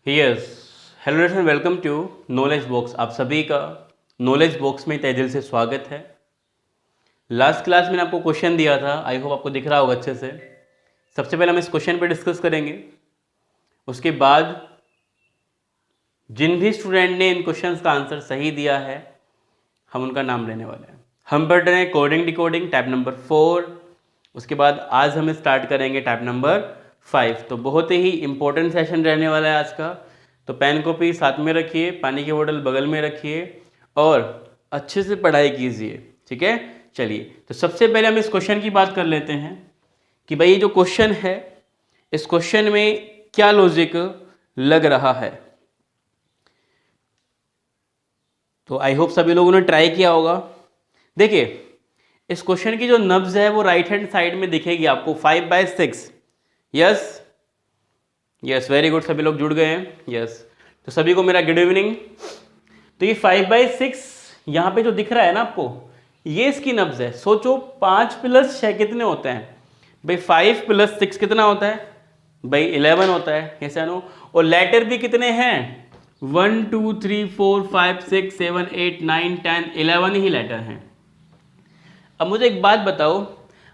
Yes, hello and welcome to Knowledge Box. आप सभी का नॉलेज बॉक्स में तहे दिल से स्वागत है। लास्ट क्लास में आपको क्वेश्चन दिया था, आई होप आपको दिख रहा होगा अच्छे से। सबसे पहले हम इस क्वेश्चन पे डिस्कस करेंगे, उसके बाद जिन भी स्टूडेंट ने इन क्वेश्चंस का आंसर सही दिया है हम उनका नाम लेने वाले हैं। हम पढ़ रहे हैं कोडिंग डिकोडिंग टाइप नंबर 4। उसके बाद आज हम स्टार्ट करेंगे टाइप नंबर 5। तो बहुत ही इंपॉर्टेंट सेशन रहने वाला है आज का। तो पेन कॉपी साथ में रखिए, पानी की बोतल बगल में रखिए और अच्छे से पढ़ाई कीजिए, ठीक है। चलिए, तो सबसे पहले हम इस क्वेश्चन की बात कर लेते हैं कि भाई ये जो क्वेश्चन है, इस क्वेश्चन में क्या लॉजिक लग रहा है। तो आई होप सभी लोगों ने ट्राई किया होगा। देखिए, इस क्वेश्चन की जो नब्ज है वो राइट हैंड साइड में दिखेगी आपको, 5/6। यस यस, वेरी गुड, सभी लोग जुड़ गए हैं। यस, तो सभी को मेरा गुड इवनिंग। तो ये 5/6 यहाँ पे जो दिख रहा है ना आपको, ये इसकी नब्ज है। सोचो 5 + 6 कितने होते हैं भाई? 5 + 6 कितना होता है भाई? 11 होता है, ऐसा नो। और लेटर भी कितने हैं? 1 2 3 4 5 6 7 8 9 10 11 ही लेटर हैं। अब मुझे एक बात बताओ,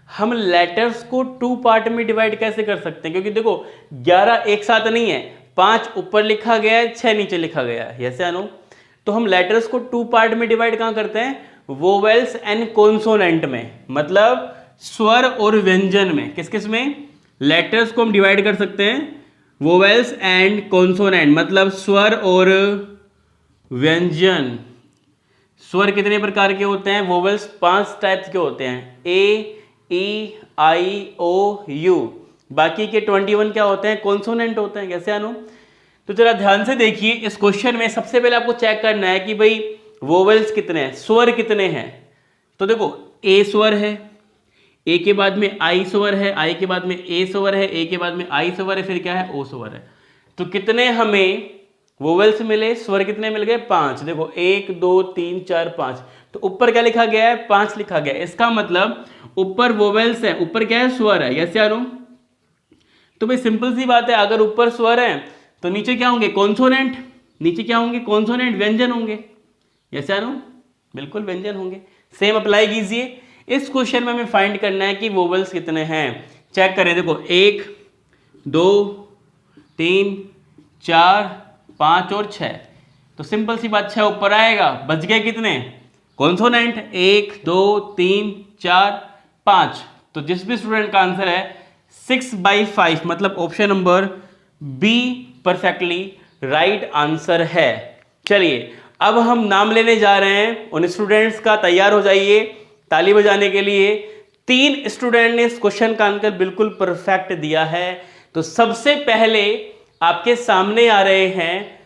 हम लेटर्स को 2 पार्ट में डिवाइड कैसे कर सकते हैं? क्योंकि देखो 11 एक साथ नहीं है, 5 ऊपर लिखा गया है, 6 नीचे लिखा गया है, ऐसे आनो। तो हम लेटर्स को 2 पार्ट में डिवाइड कहाँ करते हैं? वोवेल्स एंड कॉन्सोनेंट में, मतलब स्वर और व्यंजन में। किस किस में? लेटर्स को हम डिवाइड कर सकते हैं वोवेल्स एंड कॉन्सोनेंट, मतलब स्वर और व्यंजन। स्वर कितने प्रकार के होते हैं? वोवेल्स 5 टाइप्स के होते हैं, ए, ई, आई, ओ, यू। बाकी के 21 क्या होते हैं? कॉन्सोनेंट होते हैं, कैसे आनो। तो जरा ध्यान से देखिए, इस क्वेश्चन में सबसे पहले आपको चेक करना है कि भाई वोवेल्स कितने हैं, स्वर कितने हैं। तो देखो, ए स्वर है, ए के बाद में आई स्वर है, आई के बाद में ए स्वर है, ए के बाद में आई स्वर है, फिर क्या है? ओ स्वर है। तो कितने हमें वोवेल्स मिले? स्वर कितने मिल गए? 5। देखो 1 2 3 4 5। तो ऊपर क्या लिखा गया है? 5 लिखा गया है। इसका मतलब ऊपर वोवेल्स है, ऊपर क्या है? स्वर है, यस या नो। तो भाई सिंपल सी बात है, अगर ऊपर स्वर है तो नीचे क्या होंगे? कॉन्सोनेंट। नीचे क्या होंगे? कॉन्सोनेंट, व्यंजन होंगे, यस या नो। बिल्कुल व्यंजन होंगे। सेम अप्लाई कीजिए। इस क्वेश्चन में हमें फाइंड करना है कि वोवेल्स कितने हैं। चेक करें, देखो 1 2 3 4 5 और 6। तो सिंपल सी बात, 6 ऊपर आएगा, बच गए कितने? कॉन्सोनेंट। 1 2 3 4 5। तो जिस भी स्टूडेंट का आंसर है 6/5, मतलब option number be perfectly right answer है। चलिए, अब हम नाम लेने जा रहे हैं उन स्टूडेंट्स का। तैयार हो जाइए ताली बजाने के लिए। 3 स्टूडेंट ने इस क्वेश्चन का आंसर बिल्कुल परफेक्ट दिया है। तो सबसे पहले आपके सामने आ रहे हैं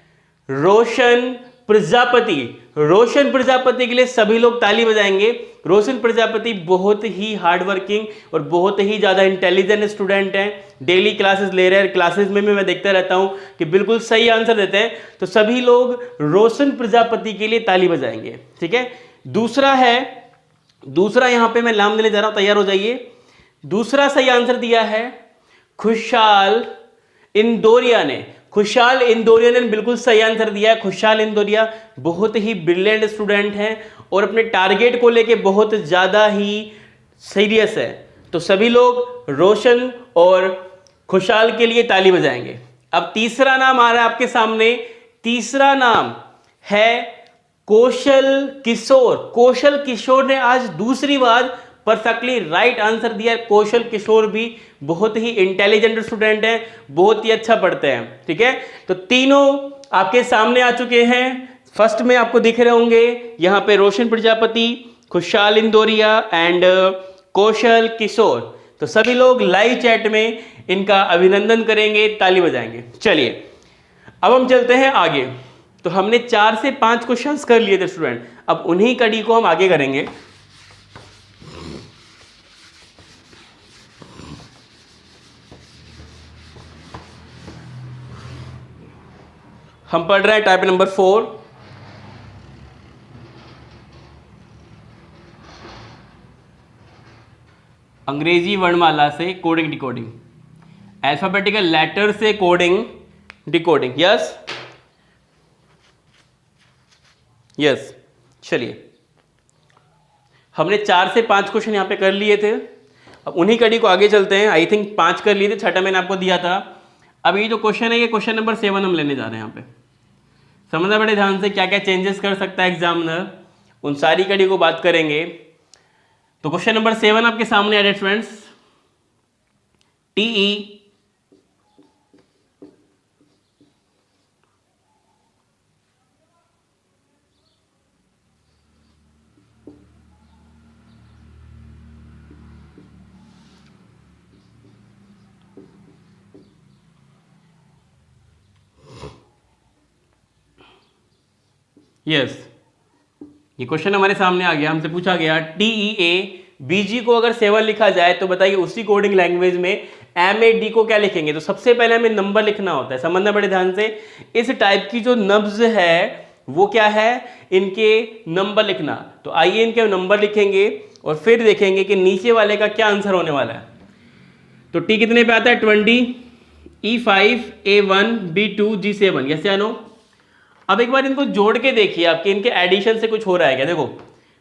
रोशन प्रजापति। रोशन प्रजापति के लिए सभी लोग ताली बजाएंगे। रोशन प्रजापति बहुत ही हार्डवर्किंग और बहुत ही ज़्यादा इंटेलिजेंट स्टूडेंट हैं। डेली क्लासेस ले रहे हैं, क्लासेस में भी मैं देखता रहता हूं कि बिल्कुल सही आंसर देते हैं। तो सभी लोग रोशन प्रजापति के लिए ताली बजाएंगे, ठीक है। दूसरा यहां पे मैं नाम लेने जा रहा हूं, तैयार हो जाइए। दूसरा सही आंसर दिया है खुशहाल इंदौरिया ने। खुशहाल इंदौरिया ने बिल्कुल सही आंसर दिया है। खुशहाल इंदौरिया बहुत ही ब्रिलियंट स्टूडेंट हैं और अपने टारगेट को लेके बहुत ज़्यादा ही सीरियस है। तो सभी लोग रोशन और खुशहाल के लिए ताली बजाएंगे। अब तीसरा नाम आ रहा है आपके सामने। तीसरा नाम है कौशल किशोर। कौशल किशोर ने आज दूसरी बार परफेक्टली राइट आंसर दिया है। कौशल किशोर भी बहुत ही इंटेलिजेंट स्टूडेंट हैं, बहुत ही अच्छा पढ़ते हैं, ठीक है। तो तीनों आपके सामने आ चुके हैं। फर्स्ट में आपको दिख रहे होंगे यहां पे रोशन प्रजापति, खुशहाल इंदौरिया एंड कौशल किशोर। तो सभी लोग लाइव चैट में इनका अभिनंदन करेंगे, ताली बजाएंगे। चलिए, अब हम चलते हैं आगे। तो हमने 4 से 5 क्वेश्चंस कर लिए थे स्टूडेंट, अब उन्हीं कड़ी को हम आगे करेंगे। हम पढ़ रहे हैं टाइप नंबर 4। अंग्रेजी वर्णमाला से कोडिंग डिकोडिंग, अल्फाबेटिकल लेटर से कोडिंग डिकोडिंग, यस यस। चलिए, हमने 4 से 5 क्वेश्चन यहाँ पे कर लिए थे, अब उन्हीं कड़ी को आगे चलते हैं। आई थिंक 5 कर लिए थे, छठा मैंने आपको दिया था। अब ये जो क्वेश्चन है, ये क्वेश्चन नंबर 7 हम लेने जा रहे हैं। यहाँ पे समझना बड़े ध्यान से, क्या क्या चेंजेस कर सकता है एग्जामिनर, उन सारी कड़ी को बात करेंगे। तो क्वेश्चन नंबर 7 आपके सामने है फ्रेंड्स, टीई यस, ये क्वेश्चन हमारे सामने आ गया। हमसे पूछा गया TEA BG को अगर 7 लिखा जाए तो बताइए उसी कोडिंग लैंग्वेज में MAD को क्या लिखेंगे। तो सबसे पहले हमें नंबर लिखना होता है, समझना बड़े ध्यान से। इस टाइप की जो नब्ज है वो क्या है, इनके नंबर लिखना। तो आइए इनके नंबर लिखेंगे और फिर देखेंगे कि नीचे वाले का क्या आंसर होने वाला है। तो T कितने पे आता है 20, E5 A1 B2 G7, yes या नो। अब एक बार इनको जोड़ के देखिए, आपके इनके एडिशन से कुछ हो रहा है क्या। देखो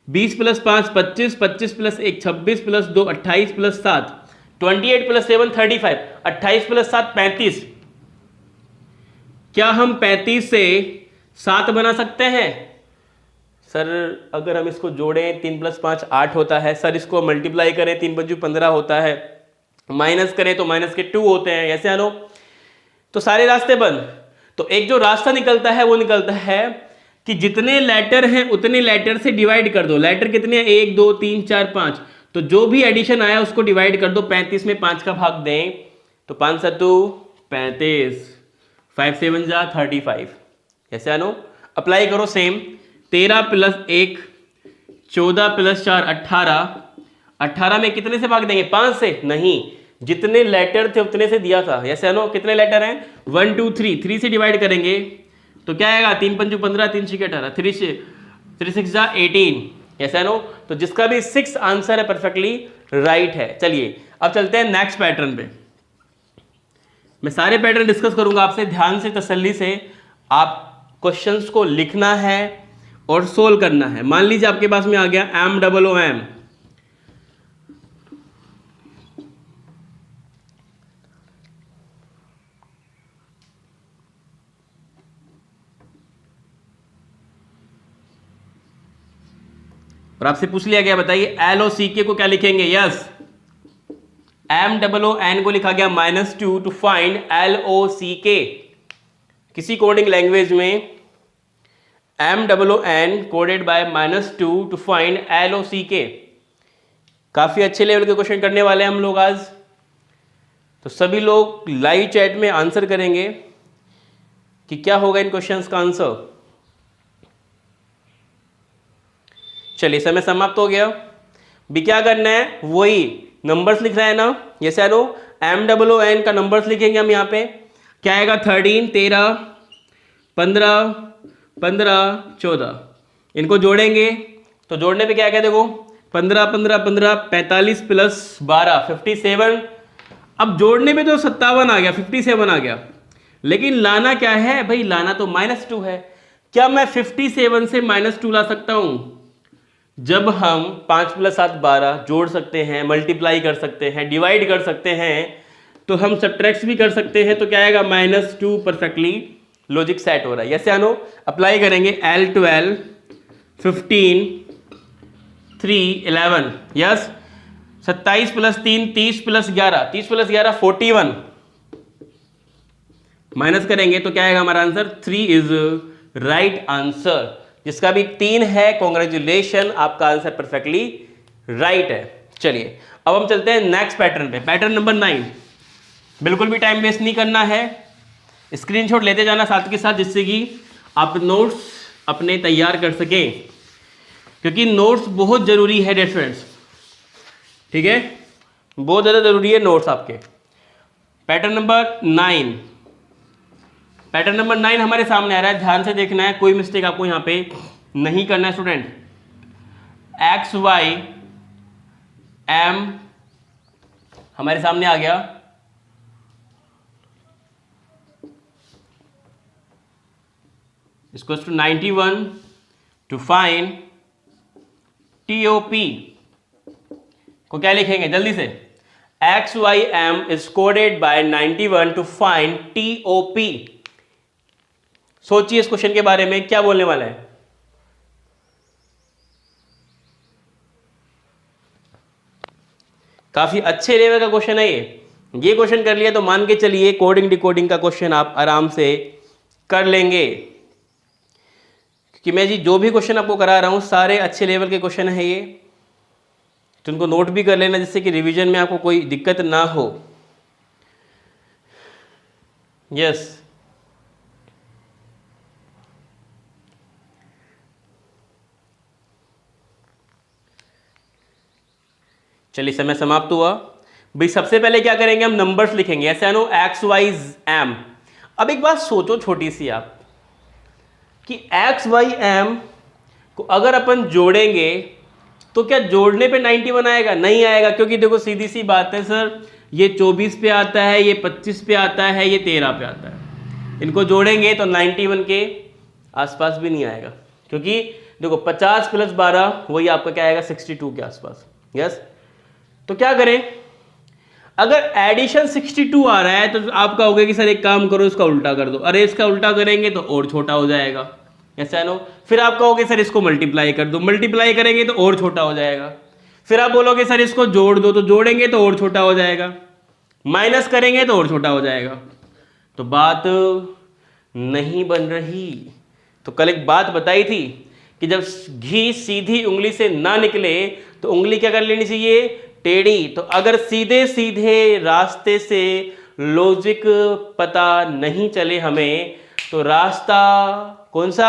20 + 5 25, 25 + 1 26 + 2 28 + 7 28 + 7 35, 28 + 7 35। क्या हम 35 से 7 बना सकते हैं सर? अगर हम इसको जोड़ें 3 + 5 8 होता है सर, इसको मल्टीप्लाई करें 3 × 5 15 होता है, माइनस करें तो माइनस के 2 होते हैं, ऐसे आनो। तो सारे रास्ते बंद। तो एक जो रास्ता निकलता है वो निकलता है कि जितने लेटर हैं उतने लेटर से डिवाइड कर दो। लेटर कितने हैं, 1 2 3 4 5, तो जो भी एडिशन आया उसको डिवाइड कर दो। 35 में 5 का भाग दें तो 5 × 7 35, 5 7 जा 35, ऐसे आनो। अप्लाई करो सेम। 13 + 1 14 + 4 18, 18 में कितने से भाग देंगे, 5 से नहीं, जितने लेटर थे उतने से दिया था, ऐसे नो। कितने लेटर हैं 1 2 3, 3 से डिवाइड करेंगे तो क्या आएगा, 3 × 5 15, 3 × 6 18, 3 6 जा 18, ऐसा नो। तो जिसका भी 6 आंसर है परफेक्टली राइट है। चलिए अब चलते हैं नेक्स्ट पैटर्न पे। मैं सारे पैटर्न डिस्कस करूंगा आपसे, ध्यान से तसल्ली से आप क्वेश्चंस को लिखना है और सोल्व करना है। मान लीजिए आपके पास में आ गया MOOM, और आपसे पूछ लिया गया बताइए LOCK को क्या लिखेंगे। यस, MOON को लिखा गया -2 टू फाइंड LOCK। किसी कोडिंग लैंग्वेज में MOON coded by -2 to find LOCK। काफी अच्छे लेवल के क्वेश्चन करने वाले हैं हम लोग आज। तो सभी लोग लाइव चैट में आंसर करेंगे कि क्या होगा इन क्वेश्चंस का आंसर। चलिए समय समाप्त हो गया। भी क्या करना है, वही नंबर्स लिखना है ना, जैसे आनो MOON का नंबर्स लिखेंगे हम। यहाँ पे क्या आएगा, 13 13 15 15 14, इनको जोड़ेंगे तो जोड़ने पे क्या क्या, देखो 15 15 15 45 + 12 57। अब जोड़ने पे तो 57 आ गया, 57 आ गया, लेकिन लाना क्या है भाई, लाना तो -2 है। क्या मैं 57 से -2 ला सकता हूं? जब हम 5 + 7 12 जोड़ सकते हैं, मल्टीप्लाई कर सकते हैं, डिवाइड कर सकते हैं, तो हम सब्ट्रैक्ट भी कर सकते हैं। तो क्या आएगा, -2। परफेक्टली लॉजिक सेट हो रहा है, यस या नो। अप्लाई करेंगे L12 15 3 11, यस। 27 + 3 30 + 11, 30 + 11 41, माइनस करेंगे तो क्या आएगा हमारा आंसर, 3 इज राइट आंसर। जिसका भी 3 है, कॉन्ग्रेचुलेशन, आपका आंसर परफेक्टली राइट है। चलिए अब हम चलते हैं नेक्स्ट पैटर्न पे, पैटर्न नंबर 9। बिल्कुल भी टाइम वेस्ट नहीं करना है, स्क्रीनशॉट लेते जाना साथ के साथ, जिससे कि आप नोट्स अपने तैयार कर सकें, क्योंकि नोट्स बहुत जरूरी है डियर फ्रेंड्स, ठीक है, बहुत ज़्यादा जरूरी है नोट्स आपके। पैटर्न नंबर 9, पैटर्न नंबर 9 हमारे सामने आ रहा है, ध्यान से देखना है, कोई मिस्टेक आपको यहाँ पे नहीं करना है स्टूडेंट। X Y M हमारे सामने आ गया, equals to 91 to find TOP को क्या लिखेंगे जल्दी से, XYM is coded by 91 to find TOP। सोचिए इस क्वेश्चन के बारे में क्या बोलने वाला है। काफी अच्छे लेवल का क्वेश्चन है ये क्वेश्चन कर लिया तो मान के चलिए कोडिंग डिकोडिंग का क्वेश्चन आप आराम से कर लेंगे, क्योंकि मैं जी जो भी क्वेश्चन आपको करा रहा हूं सारे अच्छे लेवल के क्वेश्चन है ये, तो उनको नोट भी कर लेना जिससे कि रिवीजन में आपको कोई दिक्कत ना हो। यस चलिए समय समाप्त हुआ भाई। सबसे पहले क्या करेंगे हम नंबर्स लिखेंगे, ऐसे नो XYM। अब एक बात सोचो छोटी सी आप कि XYM को अगर अपन जोड़ेंगे तो क्या जोड़ने पे 91 आएगा? नहीं आएगा, क्योंकि देखो सीधी सी बात है सर, ये 24 पे आता है, ये 25 पे आता है, ये 13 पे आता है। इनको जोड़ेंगे तो 91 के आसपास भी नहीं आएगा, क्योंकि देखो 50 + 12 वही आपका क्या आएगा 62 के आसपास। यस तो क्या करें, अगर एडिशन 62 आ रहा है तो आप कहोगे कि सर एक काम करो इसका उल्टा कर दो। अरे इसका उल्टा करेंगे तो और छोटा हो जाएगा, ऐसा है नो। फिर आप कहोगे सर इसको मल्टीप्लाई कर दो, मल्टीप्लाई करेंगे तो और छोटा हो जाएगा। फिर आप बोलोगे सर इसको जोड़ दो, तो जोड़ेंगे तो और छोटा हो जाएगा, माइनस करेंगे तो और छोटा हो जाएगा। तो बात नहीं बन रही। तो कल एक बात बताई थी कि जब घी सीधी उंगली से ना निकले तो उंगली क्या कर लेनी चाहिए, टेढ़ी। तो अगर सीधे सीधे रास्ते से लॉजिक पता नहीं चले हमें, तो रास्ता कौन सा,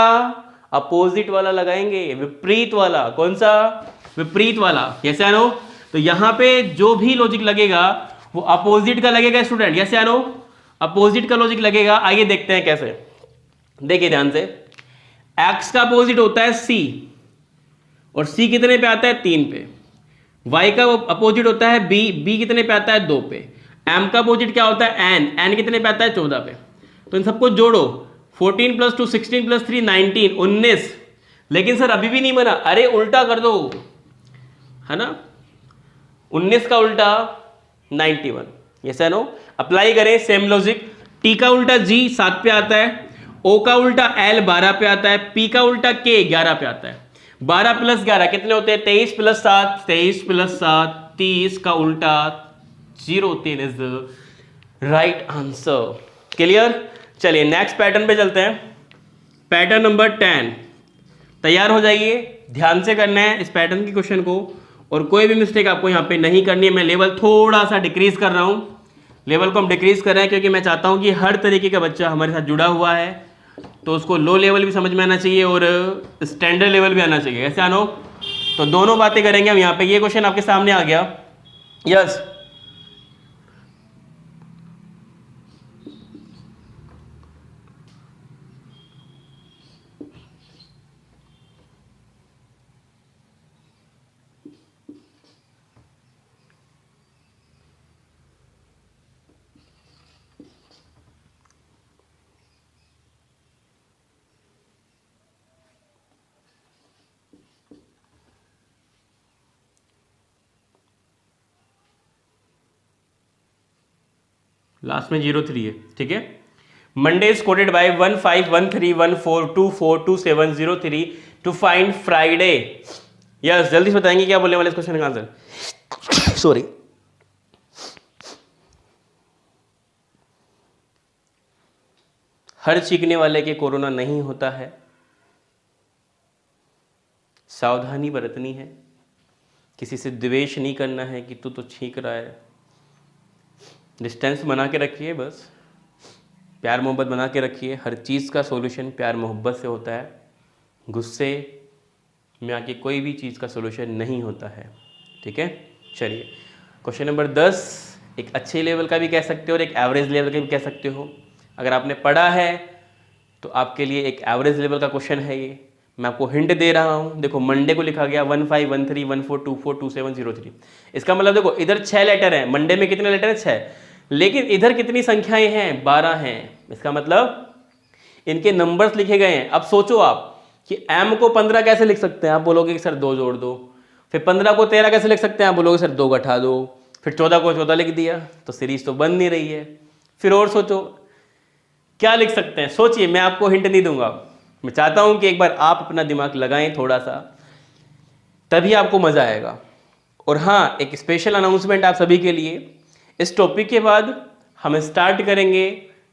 अपोजिट वाला लगाएंगे, विपरीत वाला। कौन सा, विपरीत वाला। कैसे आनो, तो यहां पे जो भी लॉजिक लगेगा वो अपोजिट का लगेगा स्टूडेंट। कैसे आनो, अपोजिट का लॉजिक लगेगा। आइए देखते हैं कैसे, देखिए ध्यान से। x का अपोजिट होता है c, और c कितने पे आता है 3 पे। y का अपोजिट होता है b, b कितने पे आता है 2 पे। m का अपोजिट क्या होता है n, n कितने पे आता है 14 पे। तो इन सबको जोड़ो, 14 + 2 16 + 3 19 19। लेकिन सर अभी भी नहीं बना, अरे उल्टा कर दो, है ना। 19 का उल्टा 91। यस नो, अप्लाई करें सेम लॉजिक। t का उल्टा g 7 पे आता है, o का उल्टा l 12 पे आता है, p का उल्टा k 11 पे आता है। 12 + 11 कितने होते हैं, 23 + 7 23 + 7 30 का उल्टा 03 इज राइट आंसर। क्लियर। चलिए नेक्स्ट पैटर्न पे चलते हैं। पैटर्न नंबर 10, तैयार हो जाइए, ध्यान से करना है इस पैटर्न की क्वेश्चन को, और कोई भी मिस्टेक आपको यहाँ पे नहीं करनी है। मैं लेवल थोड़ा सा डिक्रीज कर रहा हूँ, लेवल को हम डिक्रीज कर रहे हैं क्योंकि मैं चाहता हूँ कि हर तरीके का बच्चा हमारे साथ जुड़ा हुआ है, तो उसको लो लेवल भी समझ में आना चाहिए और स्टैंडर्ड लेवल भी आना चाहिए। ऐसे आनो, तो दोनों बातें करेंगे हम यहाँ पे। ये क्वेश्चन आपके सामने आ गया। यस लास्ट में 03 है, ठीक है। Monday is coded by 151314242703 to find Friday. Yes जल्दी से बताएंगे क्या बोलने वाले इस क्वेश्चन का आंसर। सॉरी, हर चीखने वाले के कोरोना नहीं होता है, सावधानी बरतनी है, किसी से द्वेष नहीं करना है कि तू तो छींक रहा है। डिस्टेंस बना के रखिए, बस प्यार मोहब्बत बना के रखिए। हर चीज़ का सॉल्यूशन प्यार मोहब्बत से होता है, गुस्से में आके कोई भी चीज़ का सॉल्यूशन नहीं होता है, ठीक है। चलिए क्वेश्चन नंबर 10 एक अच्छे लेवल का भी कह सकते हो और एक एवरेज लेवल का भी कह सकते हो। अगर आपने पढ़ा है तो आपके लिए एक एवरेज लेवल का क्वेश्चन है ये। मैं आपको हिंट दे रहा हूँ, देखो मंडे को लिखा गया 151314242703। इसका मतलब देखो इधर 6 लेटर हैं, मंडे में कितने लेटर हैं 6, लेकिन इधर कितनी संख्याएं हैं 12 हैं। इसका मतलब इनके नंबर्स लिखे गए हैं। अब सोचो आप कि m को 15 कैसे लिख सकते हैं, आप बोलोगे कि सर 2 जोड़ दो। फिर 15 को 13 कैसे लिख सकते हैं, आप बोलोगे सर 2 घटा दो। फिर 14 को 14 लिख दिया, तो सीरीज तो बन नहीं रही है। फिर और सोचो क्या लिख सकते हैं, सोचिए, मैं आपको हिंट नहीं दूंगा। मैं चाहता हूं कि एक बार आप अपना दिमाग लगाएं थोड़ा सा, तभी आपको मजा आएगा। और हाँ, एक स्पेशल अनाउंसमेंट आप सभी के लिए, इस टॉपिक के बाद हम स्टार्ट करेंगे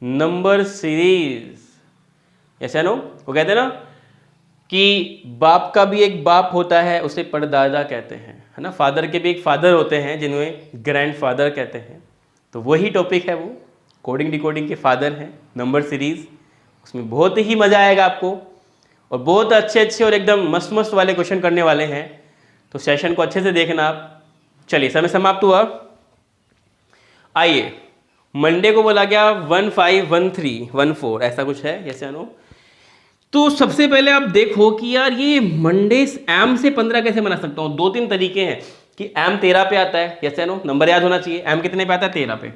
नंबर सीरीज। ऐसा नो, वो कहते हैं ना कि बाप का भी एक बाप होता है, उसे परदादा कहते हैं, है ना। फादर के भी एक फादर होते हैं जिन्हें ग्रैंडफादर कहते हैं। तो वही टॉपिक है, वो कोडिंग डिकोडिंग के फादर हैं, नंबर सीरीज। उसमें बहुत ही मज़ा आएगा आपको, और बहुत अच्छे अच्छे और एकदम मस्त मस्त वाले क्वेश्चन करने वाले हैं। तो सेशन को अच्छे से देखना आप। चलिए, समय समाप्त हुआ। आइए, मंडे को बोला गया 151314 ऐसा कुछ है, यस या नो। तो सबसे पहले आप देखो कि यार ये मंडे एम से 15 कैसे बना सकता हूँ। 2-3 तरीके हैं कि एम 13 पे आता है, यस या नो, नंबर याद होना चाहिए। एम कितने पे आता है, 13 पे,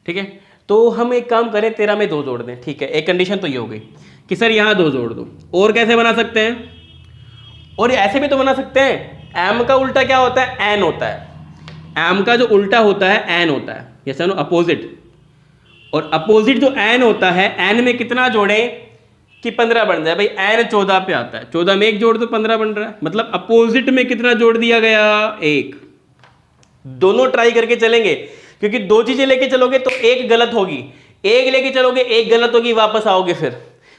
ठीक है। तो हम एक काम करें, 13 में 2 जोड़ दें, ठीक है। एक कंडीशन तो ये हो गई कि सर यहाँ 2 जोड़ दो। और कैसे बना सकते हैं, और ऐसे भी तो बना सकते हैं। एम का उल्टा क्या होता है, एन होता है। एम का जो उल्टा होता है एन होता है, यस या नो, अपोजिट। और अपोजिट जो एन होता है, एन में कितना जोड़े कि 15 बन जाए। भाई एन 14 पे आता है, 14 में 1 जोड़ दो 15 बन रहा है। मतलब अपोजिट में कितना जोड़ दिया गया, 1। दोनों ट्राई करके चलेंगे, क्योंकि 2 चीजें लेके चलोगे तो एक गलत होगी, एक लेके चलोगे एक गलत होगी, वापस आओगे फिर।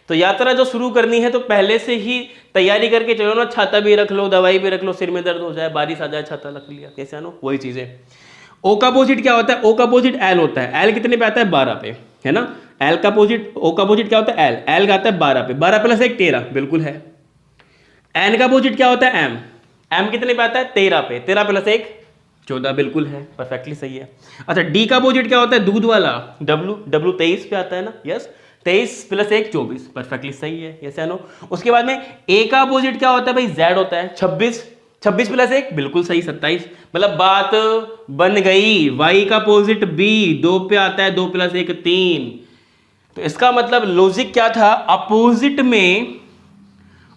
तो यात्रा जो शुरू करनी है तो पहले से ही तैयारी करके चलो ना। छाता भी रख लो, दवाई भी रख लो, सिर में दर्द हो जाए, बारिश आ जाए, छाता रख लिया, कैसे नो, वही चीजें। ओ का अपोजिट क्या होता है, ओ का अपोजिट एल होता है। एल कितने पे आता है, 12 पे, है ना। एल का अपोजिट, ओ का अपोजिट क्या होता है, एल। एल का आता है 12 पे, 12 प्लस 1 13, बिल्कुल है। एन का अपोजिट क्या होता है, एम। एम कितने पे आता है, 13 पे, 13 प्लस 1 14, बिल्कुल है, परफेक्टली सही है। अच्छा, डी का अपोजिट क्या होता है, दूध वाला, डब्लू। डब्लू 23 पे आता है ना, यस। 23 प्लस 1 24, परफेक्टली सही है, यस या नो। उसके बाद में ए का अपोजिट क्या होता है भाई, जेड होता है। 26, 26 प्लस 1 बिल्कुल सही, 27। मतलब बात बन गई। वाई का अपोजिट बी, 2 पे आता है, 2 प्लस 1 3। तो इसका मतलब लॉजिक क्या था,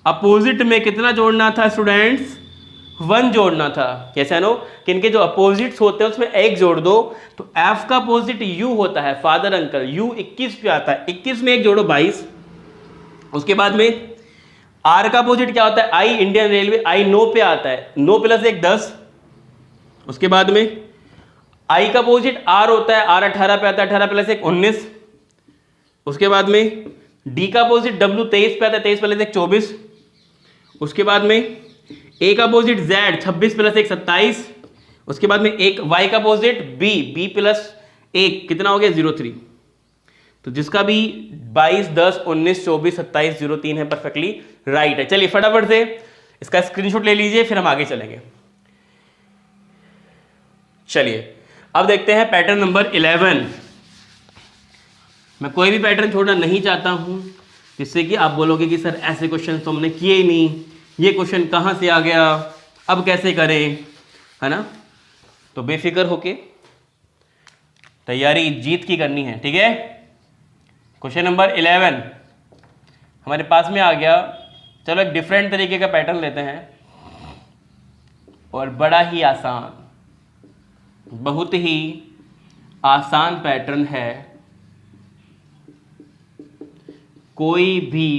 अपोजिट में कितना जोड़ना था स्टूडेंट्स, 1 जोड़ना था, कैसा नो। कि इनके जो अपोजिट्स होते हैं उसमें 1 जोड़ दो। तो एफ का अपोजिट यू होता है, फादर अंकल। यू 21 पे आता है, 21 में 1 जोड़ो 22। उसके बाद में आर का अपोजिट क्या होता है, आई, इंडियन रेलवे। आई 9 पे आता है, 9 प्लस 1 10। उसके बाद में आई का अपोजिट आर होता है, आर 18 पे आता है, 18 प्लस 1 19। उसके बाद में डी का अपोजिट डब्ल्यू 23 पे आता है, 23 प्लस 1 24। उसके बाद में ए का अपोजिट जेड, 26 प्लस 1 27। उसके बाद में एक वाई का अपोजिट बी, बी प्लस 1 कितना हो गया, 03। तो जिसका भी 22 10 19 24 27 03 है, परफेक्टली राइट है। चलिए फटाफट से इसका स्क्रीनशॉट ले लीजिए, फिर हम आगे चलेंगे। चलिए अब देखते हैं पैटर्न नंबर 11। मैं कोई भी पैटर्न छोड़ना नहीं चाहता हूं जिससे कि आप बोलोगे कि सर ऐसे क्वेश्चन तो हमने किए ही नहीं, ये क्वेश्चन कहाँ से आ गया, अब कैसे करें, है ना। तो बेफिक्र होके तैयारी जीत की करनी है, ठीक है। क्वेश्चन नंबर 11 हमारे पास में आ गया। चलो एक डिफरेंट तरीके का पैटर्न लेते हैं, और बड़ा ही आसान, बहुत ही आसान पैटर्न है। कोई भी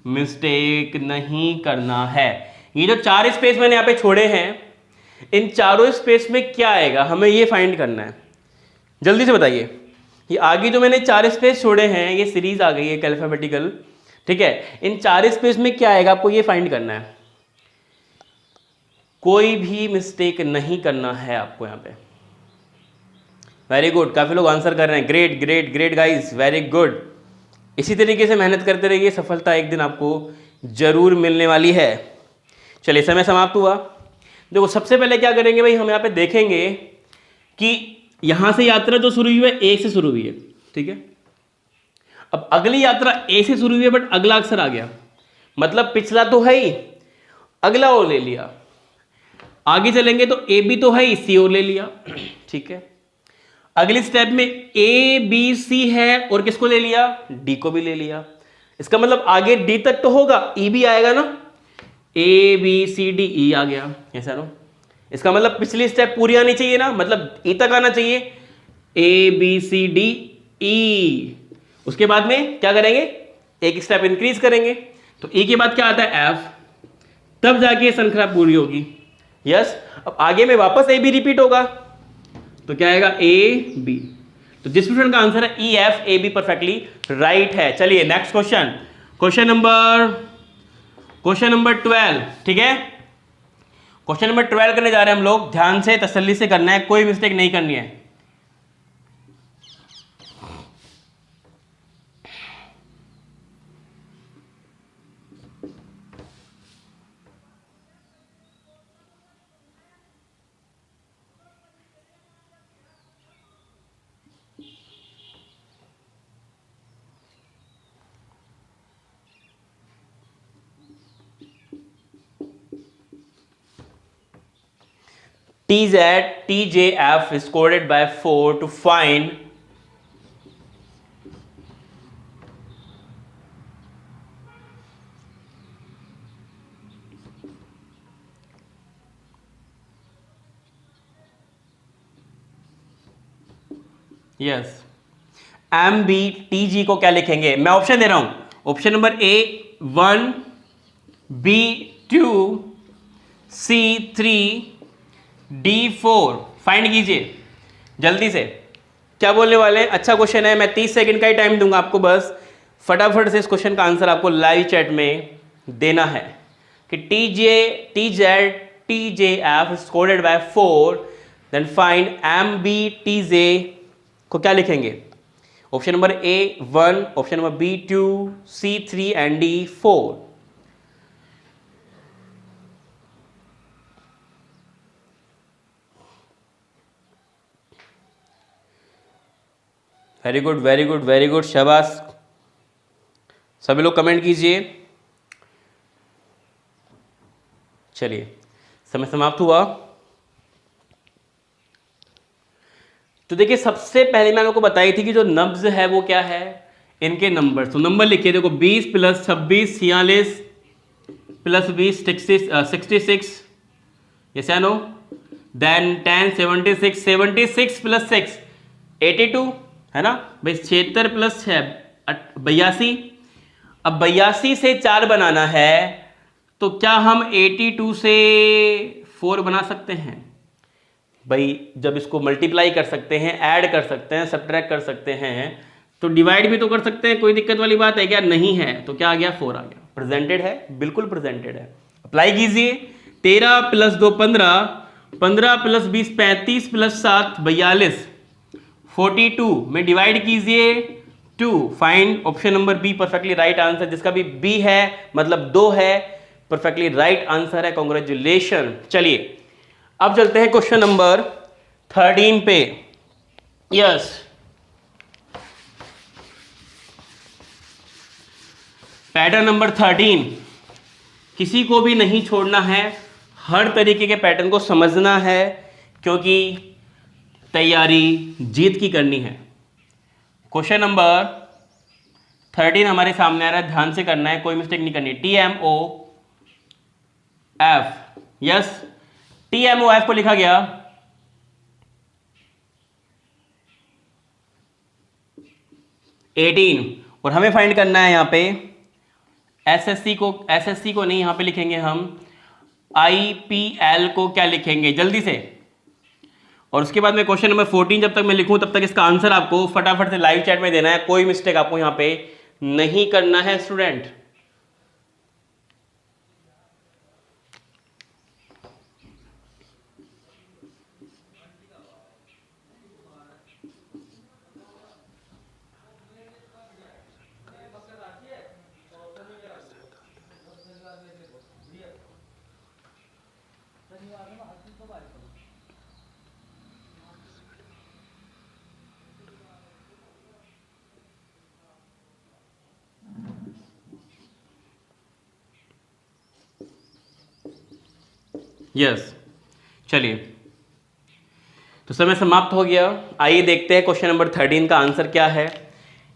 मिस्टेक नहीं करना है। ये जो 4 स्पेस मैंने यहाँ पे छोड़े हैं, इन चारों स्पेस में क्या आएगा हमें ये फाइंड करना है। जल्दी से बताइए। ये आगे जो मैंने 4 स्पेस छोड़े हैं, ये सीरीज आ गई है अल्फाबेटिकल, ठीक है। इन 4 स्पेस में क्या आएगा आपको ये फाइंड करना है। कोई भी मिस्टेक नहीं करना है आपको यहाँ पे। वेरी गुड, काफी लोग आंसर कर रहे हैं। Great great great guys, very good. इसी तरीके से मेहनत करते रहिए, सफलता एक दिन आपको जरूर मिलने वाली है। चलिए समय समाप्त हुआ। देखो सबसे पहले क्या करेंगे भाई, हम यहाँ पे देखेंगे कि यहाँ से यात्रा जो शुरू हुई है ए से शुरू हुई है, ठीक है। अब अगली यात्रा ए से शुरू हुई है, बट अगला अक्षर आ गया, मतलब पिछला तो है ही, अगला और ले लिया। आगे चलेंगे तो ए भी तो है ही, सी और ले लिया, ठीक है। अगली स्टेप में ए बी सी है और किसको ले लिया, डी को भी ले लिया। इसका मतलब आगे डी तक तो होगा, ई भी आएगा ना, A B C D E आ गया ऐसा नो। इसका मतलब पिछली स्टेप पूरी आनी चाहिए ना, मतलब ई तक आना चाहिए, A B C D E. उसके बाद में क्या करेंगे, एक स्टेप इंक्रीज करेंगे, तो ई के बाद क्या आता है एफ, तब जाके ये श्रृंखला पूरी होगी। यस, अब आगे में वापस ए बी रिपीट होगा, तो क्या आएगा ए बी। तो जिस क्वेश्चन का आंसर है E F A be perfectly right है। चलिए नेक्स्ट क्वेश्चन, क्वेश्चन नंबर 12, ठीक है। क्वेश्चन नंबर 12 करने जा रहे हैं हम लोग, ध्यान से तसल्ली से करना है, कोई मिस्टेक नहीं करनी है। TJF is coded by 4 to find yes MBTG को क्या लिखेंगे, मैं ऑप्शन दे रहा हूं। Option number A 1, B 2, C 3, D 4। Find कीजिए जल्दी से, क्या बोलने वाले हैं। अच्छा क्वेश्चन है, मैं 30 सेकंड का ही टाइम दूंगा आपको, बस फटाफट से इस क्वेश्चन का आंसर आपको लाइव चैट में देना है कि TJF is coded by 4, then find MBTJ को क्या लिखेंगे। Option number A 1, option number B 2, C 3 and D 4। Very good very good very good, शाबाश। सभी लोग कमेंट कीजिए। चलिए समय समाप्त हुआ। तो देखिए सबसे पहले मैं आपको बताई थी कि जो नब्ज है वो क्या है, इनके नंबर। तो नंबर लिखिए, देखो 20 + 26 46 + 20 66, यस या नो। देन 10 76 76 + 6 82 है ना भाई, 76 + 6 82। अब 82 से 4 बनाना है, तो क्या हम 82 से 4 बना सकते हैं भाई। जब इसको मल्टीप्लाई कर सकते हैं, ऐड कर सकते हैं, सब्ट्रैक्ट कर सकते हैं, तो डिवाइड भी तो कर सकते हैं। कोई दिक्कत वाली बात है क्या, नहीं है। तो क्या आ गया, 4 आ गया। प्रेजेंटेड है, बिल्कुल प्रेजेंटेड है। अप्लाई कीजिए। 13 + 2 15, 15 + 20 35 + 7 42, 42 में डिवाइड कीजिए 2। Find option number be perfectly right answer. जिसका भी बी है मतलब 2 है, परफेक्टली राइट आंसर है, कॉन्ग्रेचुलेशन। चलिए अब चलते हैं क्वेश्चन नंबर 13 पे। यस पैटर्न नंबर 13, किसी को भी नहीं छोड़ना है, हर तरीके के पैटर्न को समझना है, क्योंकि तैयारी जीत की करनी है। क्वेश्चन नंबर 13 हमारे सामने आ रहा है, ध्यान से करना है, कोई मिस्टेक नहीं करनी। TMOF, यस TMOF को लिखा गया 18, और हमें फाइंड करना है यहां पे SSC को नहीं, यहां पे लिखेंगे हम IPL को। क्या लिखेंगे जल्दी से। और उसके बाद में क्वेश्चन नंबर 14 जब तक मैं लिखूं तब तक इसका आंसर आपको फटाफट से लाइव चैट में देना है। कोई मिस्टेक आपको यहां पे नहीं करना है स्टूडेंट। यस चलिए, तो समय समाप्त हो गया। आइए देखते हैं क्वेश्चन नंबर 13 का आंसर क्या है।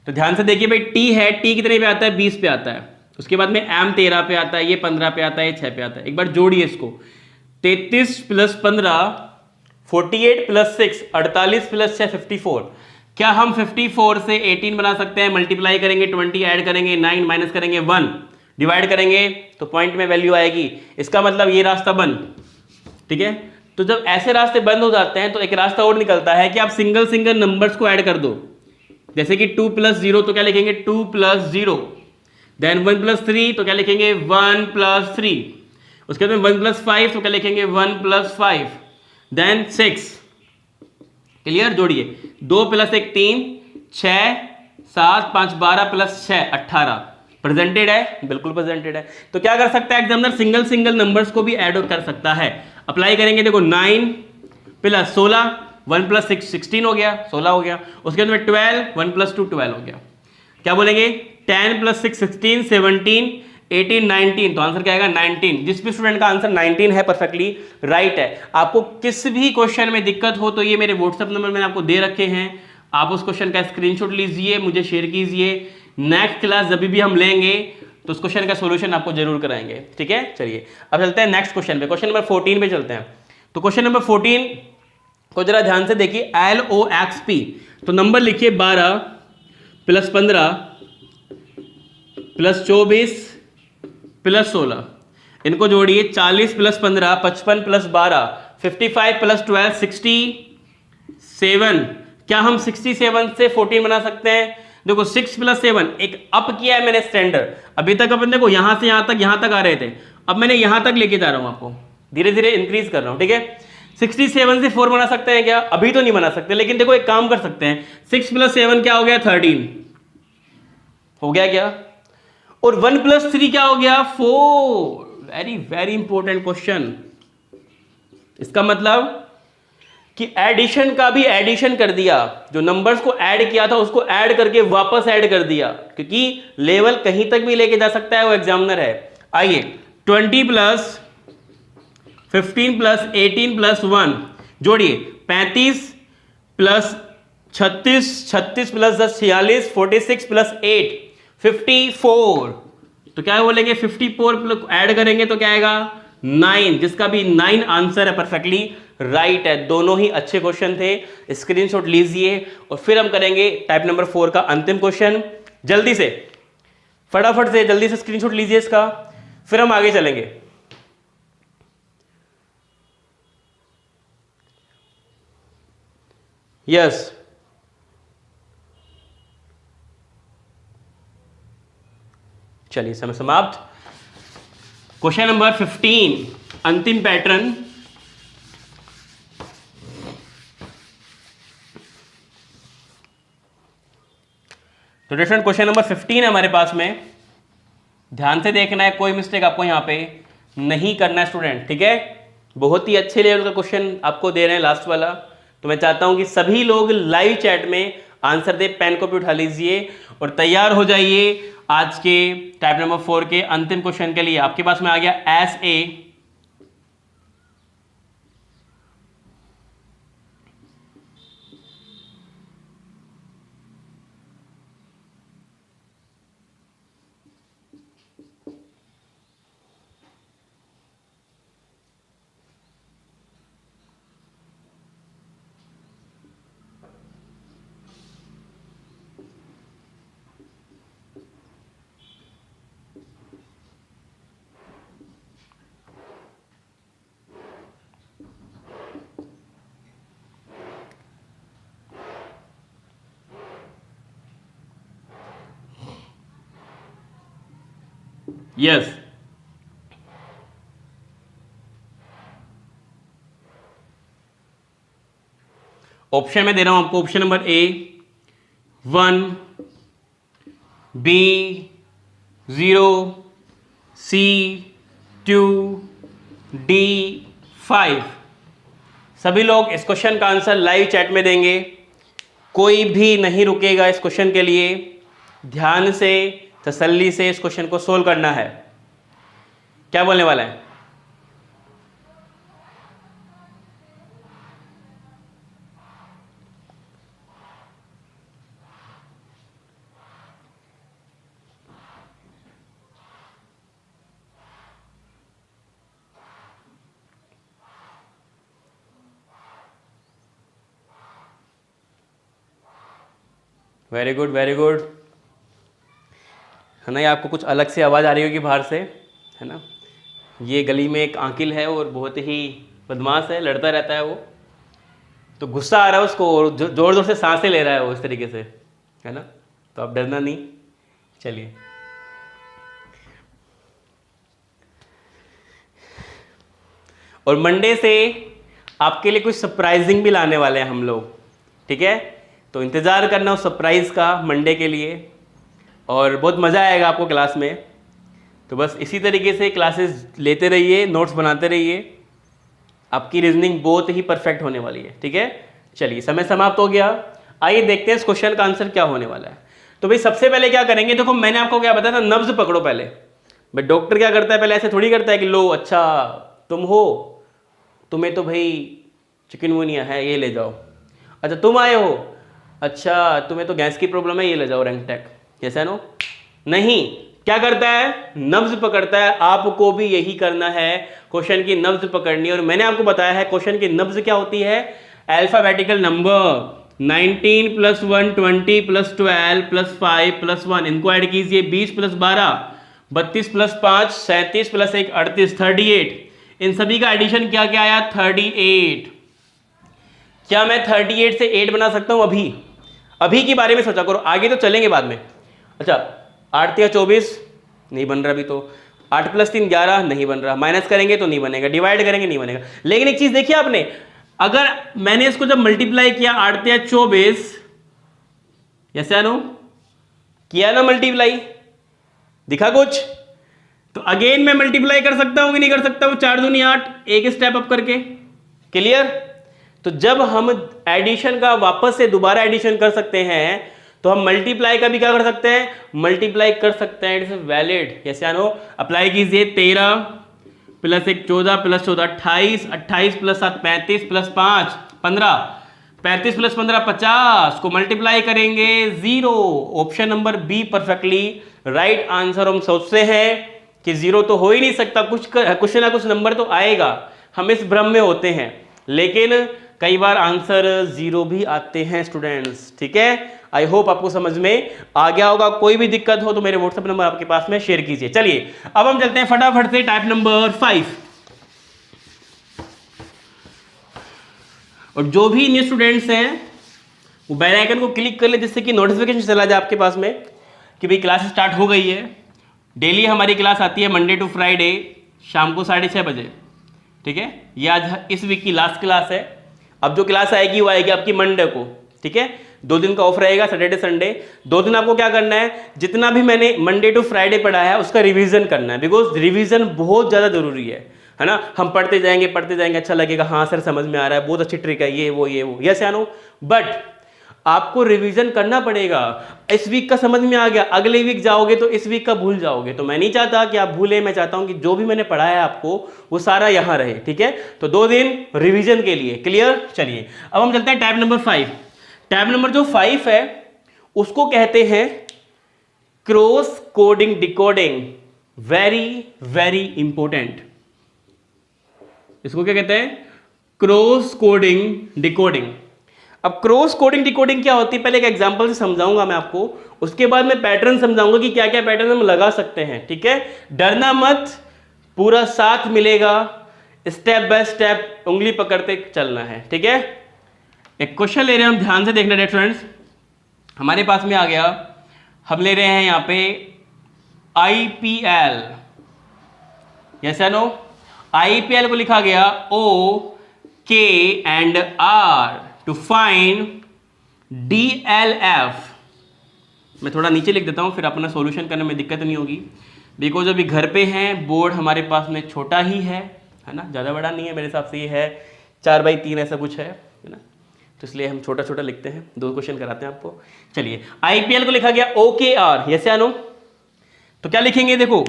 तो ध्यान से देखिए भाई, टी है, टी कितने पे आता है, 20 पे आता है। उसके बाद में एम 13 पे आता है, ये 15 पे आता है, ये 6 पे आता है। एक बार जोड़िए इसको, 33 + 15 48 + 6 48 + 6 54। क्या हम 54 से 18 बना सकते हैं? मल्टीप्लाई करेंगे, 20 ऐड करेंगे, 9 माइनस करेंगे, 1 डिवाइड करेंगे तो पॉइंट में वैल्यू आएगी। इसका मतलब ये रास्ता बंद। ठीक है, तो जब ऐसे रास्ते बंद हो जाते हैं तो एक रास्ता और निकलता है कि आप सिंगल सिंगल नंबर्स को ऐड कर दो। जैसे कि 2 + 0 तो क्या लिखेंगे, 2 + 0। देन 1 + 3 तो क्या लिखेंगे, 1 + 3। उसके बाद 1 + 5 तो क्या लिखेंगे, 1 + 5। देन 6। क्लियर, जोड़िए, 2 + 1 3, 6 7 5 12 + 6 18। प्रेजेंटेड है, बिल्कुल प्रेजेंटेड है। तो क्या कर सकता है एग्जामिनर, सिंगल सिंगल नंबर्स को भी ऐड कर सकता है। अप्लाई करेंगे, देखो 9 + 16 1 + 6 16 हो गया, 16 हो गया। उसके बाद में 12 1 + 2 12 हो गया। क्या बोलेंगे, 10 + 6 16 17 18 19। तो आंसर क्या आएगा, 19। जिस भी स्टूडेंट का आंसर 19 है परफेक्टली राइट है। आपको किस भी क्वेश्चन में दिक्कत हो तो ये मेरे व्हाट्सएप नंबर मैंने आपको दे रखे हैं, आप उस क्वेश्चन का स्क्रीनशॉट लीजिए, मुझे शेयर कीजिए। नेक्स्ट क्लास जब भी हम लेंगे तो उस क्वेश्चन का सोल्यूशन आपको जरूर कराएंगे। ठीक है, चलिए अब चलते हैं नेक्स्ट क्वेश्चन पे, क्वेश्चन नंबर 14 पे चलते हैं। तो क्वेश्चन नंबर 14 को जरा ध्यान से देखिए, LOXP। तो नंबर लिखिए 12 + 15 + 24 + 16। इनको जोड़िए, 40 + 15 55 + 12 55 + 12 67। क्या हम 67 से 14 बना सकते हैं? देखो 6 + 7, एक अप किया है मैंने स्टैंडर्ड। अभी तक अपन देखो यहां से यहां तक आ रहे थे, अब मैंने यहां तक लेके जा रहा हूं, आपको धीरे धीरे इंक्रीज कर रहा हूं। ठीक है, 67 से 4 बना सकते हैं क्या? अभी तो नहीं बना सकते, लेकिन देखो एक काम कर सकते हैं, 6 + 7 क्या हो गया, 13 हो गया क्या? और 1 + 3 क्या हो गया, 4। Very very important question. इसका मतलब कि एडिशन का भी एडिशन कर दिया, जो नंबर्स को ऐड किया था उसको ऐड करके वापस ऐड कर दिया, क्योंकि लेवल कहीं तक भी लेके जा सकता है, वो एग्जामिनर है। आइए, 20 + 15 + 18 + 1 जोड़िए, 35 + 36 36 + 10 46 46 + 8 54। तो क्या बोलेंगे, 54 ऐड करेंगे तो क्या आएगा, 9। जिसका भी 9 आंसर है परफेक्टली राइट है। दोनों ही अच्छे क्वेश्चन थे, स्क्रीनशॉट लीजिए और फिर हम करेंगे टाइप नंबर 4 का अंतिम क्वेश्चन। जल्दी से, फटाफट से, जल्दी से स्क्रीनशॉट लीजिए इसका, फिर हम आगे चलेंगे। यस, चलिए समय समाप्त। क्वेश्चन नंबर 15, अंतिम पैटर्न। तो डिफरेंट क्वेश्चन नंबर 15 है हमारे पास में, ध्यान से देखना है, कोई मिस्टेक आपको यहां पे नहीं करना है स्टूडेंट। ठीक है, बहुत ही अच्छे लेवल का क्वेश्चन आपको दे रहे हैं लास्ट वाला। तो मैं चाहता हूं कि सभी लोग लाइव चैट में आंसर दे, पेन कॉपी उठा लीजिए और तैयार हो जाइए आज के टाइप नंबर 4 के अंतिम क्वेश्चन के लिए। आपके पास में आ गया SA यस, ऑप्शन में दे रहा हूं आपको, option number A 1, B 0, C 2, D 5। सभी लोग इस क्वेश्चन का आंसर लाइव चैट में देंगे, कोई भी नहीं रुकेगा इस क्वेश्चन के लिए। ध्यान से, तसल्ली से इस क्वेश्चन को सोल्व करना है। क्या बोलने वाला है? Very good very good. है ना, ये आपको कुछ अलग से आवाज़ आ रही होगी बाहर से, है ना। ये गली में एक आंकिल है और बहुत ही बदमाश है, लड़ता रहता है वो, तो गुस्सा आ रहा है उसको और जोर जोर से सांसें ले रहा है वो इस तरीके से, है ना। तो आप डरना नहीं। चलिए, और मंडे से आपके लिए कुछ सरप्राइजिंग भी लाने वाले हैं हम लोग, ठीक है। तो इंतज़ार करना उस सरप्राइज़ का मंडे के लिए, और बहुत मज़ा आएगा आपको क्लास में। तो बस इसी तरीके से क्लासेस लेते रहिए, नोट्स बनाते रहिए, आपकी रीजनिंग बहुत ही परफेक्ट होने वाली है, ठीक है। चलिए, समय समाप्त हो गया। आइए देखते हैं इस क्वेश्चन का आंसर क्या होने वाला है। तो भाई सबसे पहले क्या करेंगे, देखो मैंने आपको क्या बताया था, नब्ज पकड़ो पहले। भाई डॉक्टर क्या करता है, पहले ऐसे थोड़ी करता है कि लो अच्छा तुम हो, तुम्हें तो भाई चिकनगुनिया है, ये ले जाओ। अच्छा तुम आए हो, अच्छा तुम्हें तो गैस की प्रॉब्लम है, ये ले जाओ रैंकटेक, कैसा है नो। नहीं, क्या करता है, नब्ज पकड़ता है। आपको भी यही करना है, क्वेश्चन की नब्ज पकड़नी। और मैंने आपको बताया है क्वेश्चन की नब्ज क्या होती है, अल्फाबेटिकल नंबर 19 + 1 20 + 12 + 5 + 1, इनको ऐड कीजिए, 20 + 12 32 + 5 37 + 1 38 38। इन सभी का एडिशन क्या क्या आया, 38। क्या मैं 38 से 8 बना सकता हूं अभी? अभी के बारे में सोचा करो, आगे तो चलेंगे बाद में। अच्छा 8 × 24 नहीं बन रहा अभी, तो 8 + 3 11 नहीं बन रहा, माइनस करेंगे तो नहीं बनेगा, डिवाइड करेंगे नहीं बनेगा। लेकिन एक चीज देखिए आपने, अगर मैंने इसको जब मल्टीप्लाई किया 8 × 24, ऐसा नो किया ना मल्टीप्लाई, दिखा कुछ, तो अगेन मैं मल्टीप्लाई कर सकता हूं कि नहीं कर सकता हूं, 4 दूनी 8, एक स्टेप अप करके। क्लियर? तो जब हम एडिशन का वापस से दोबारा एडिशन कर सकते हैं, तो हम मल्टीप्लाई का भी क्या कर सकते हैं, मल्टीप्लाई कर सकते हैं। It's valid. कैसे आनो, अप्लाई कीजिए, 13 + 1 14 + 14 28 28 + 7 35 + 5 15 35 + 15 50 को मल्टीप्लाई करेंगे 0। Option number be perfectly right answer. हम सोचते हैं कि 0 तो हो ही नहीं सकता, कुछ ना कुछ नंबर तो आएगा, हम इस भ्रम में होते हैं, लेकिन कई बार आंसर 0 भी आते हैं स्टूडेंट्स, ठीक है। आई होप आपको समझ में आ गया होगा। कोई भी दिक्कत हो तो मेरे व्हाट्सएप नंबर आपके पास में शेयर कीजिए। चलिए अब हम चलते हैं फटाफट से टाइप नंबर 5। और जो भी न्यू स्टूडेंट्स हैं वो बेल आइकन को क्लिक कर ले, जिससे कि नोटिफिकेशन चला जाए आपके पास में कि भाई क्लास स्टार्ट हो गई है। डेली हमारी क्लास आती है मंडे टू फ्राइडे शाम को 6:30 बजे, ठीक है। ये आज इस वीक की लास्ट क्लास है। अब जो क्लास आएगी वो आएगी आपकी मंडे को, ठीक है। 2 दिन का ऑफ रहेगा, सैटरडे संडे। 2 दिन आपको क्या करना है, जितना भी मैंने मंडे टू फ्राइडे पढ़ा है उसका रिवीजन करना है, बिकॉज रिवीजन बहुत ज़्यादा जरूरी है ना। हम पढ़ते जाएंगे, अच्छा लगेगा, हाँ सर समझ में आ रहा है, बहुत अच्छी ट्रिक है, ये वो यस या नो, बट आपको रिवीजन करना पड़ेगा। इस वीक का समझ में आ गया, अगले वीक जाओगे तो इस वीक का भूल जाओगे, तो मैं नहीं चाहता कि आप भूलें। मैं चाहता हूं कि जो भी मैंने पढ़ाया है आपको वो सारा यहां रहे, ठीक है। तो 2 दिन रिवीजन के लिए, क्लियर। चलिए अब हम चलते हैं टैब नंबर 5। टैब नंबर जो 5 है उसको कहते हैं cross coding decoding. Very very important. इसको क्या कहते हैं, क्रॉस कोडिंग डिकोडिंग। अब क्रॉस कोडिंग डिकोडिंग क्या होती है, पहले एक एग्जांपल से समझाऊंगा मैं आपको, उसके बाद मैं पैटर्न समझाऊंगा कि क्या क्या पैटर्न हम लगा सकते हैं, ठीक है। डरना मत, पूरा साथ मिलेगा, स्टेप बाय स्टेप उंगली पकड़ते चलना है, ठीक है। एक क्वेश्चन ले रहे हैं हम, ध्यान से देखना है फ्रेंड्स। हमारे पास में आ गया, हम ले रहे हैं यहां पे IPL, यस या नो। IPL को लिखा गया OK and R to find DLF। मैं थोड़ा नीचे लिख देता हूं, फिर अपना सॉल्यूशन करने में दिक्कत नहीं होगी, बिकॉज अभी घर पे हैं, बोर्ड हमारे पास में छोटा ही है ना, ज़्यादा बड़ा नहीं है मेरे हिसाब से, ये है 4x3 ऐसा कुछ है ना, तो इसलिए हम छोटा छोटा लिखते हैं। 2 क्वेश्चन कराते हैं आपको। चलिए IPL को लिखा गया OKR, यस या नो। तो क्या लिखेंगे, देखो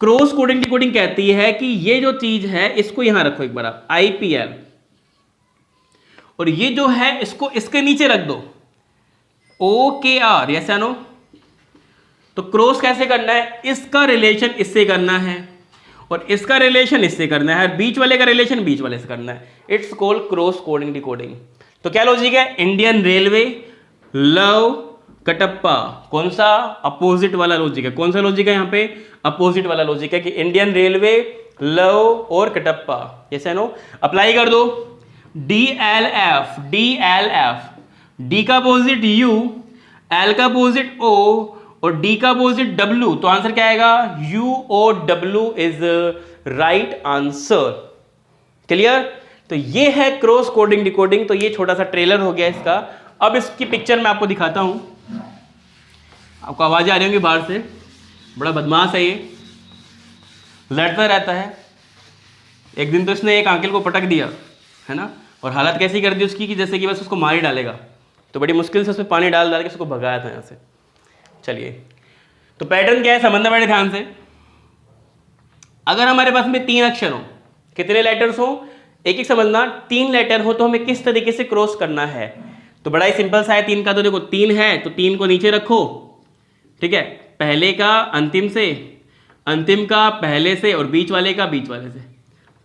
क्रॉस कोडिंग डिकोडिंग कहती है कि ये जो चीज है इसको यहां रखो एक बार आप, IPL, और ये जो है इसको इसके नीचे रख दो OKR, यस या नो। तो क्रॉस कैसे करना है, इसका रिलेशन इससे करना है और इसका रिलेशन इससे करना है, बीच वाले का रिलेशन बीच वाले से करना है। It's called cross coding decoding. तो क्या लॉजिक है, इंडियन रेलवे लव कटप्पा, कौन सा? अपोजिट वाला लॉजिक है। कौन सा लॉजिक है यहाँ पे? अपोजिट वाला लॉजिक है कि इंडियन रेलवे, लव और कटप्पा। यस या नो? अप्लाई कर दो। DLF, DLF, डी का अपोजिट U, L का अपोजिट O और D का अपोजिट W, तो आंसर क्या आएगा? UOW is right answer. Clear? तो ये है क्रॉस कोडिंग डिकोडिंग। तो ये छोटा सा ट्रेलर हो गया इसका। अब इसकी पिक्चर मैं आपको दिखाता हूं। आपको आवाजें आ रही होंगी बाहर से, बड़ा बदमाश है ये, लड़ता रहता है। एक दिन तो इसने एक अंकल को पटक दिया है ना, और हालत कैसी कर दी उसकी कि जैसे कि बस उसको मार ही डालेगा। तो बड़ी मुश्किल से उसमें पानी डाल के उसको भगाया था यहाँ से। चलिए, तो पैटर्न क्या है समझना बड़े ध्यान से। अगर हमारे पास में 3 अक्षर हो, कितने लेटर्स हो? एक एक समझना। 3 लेटर हो तो हमें किस तरीके से क्रॉस करना है? तो बड़ा ही सिंपल सा है 3 का। तो देखो 3 है तो 3 को नीचे रखो, ठीक है, पहले का अंतिम से, अंतिम का पहले से और बीच वाले का बीच वाले से।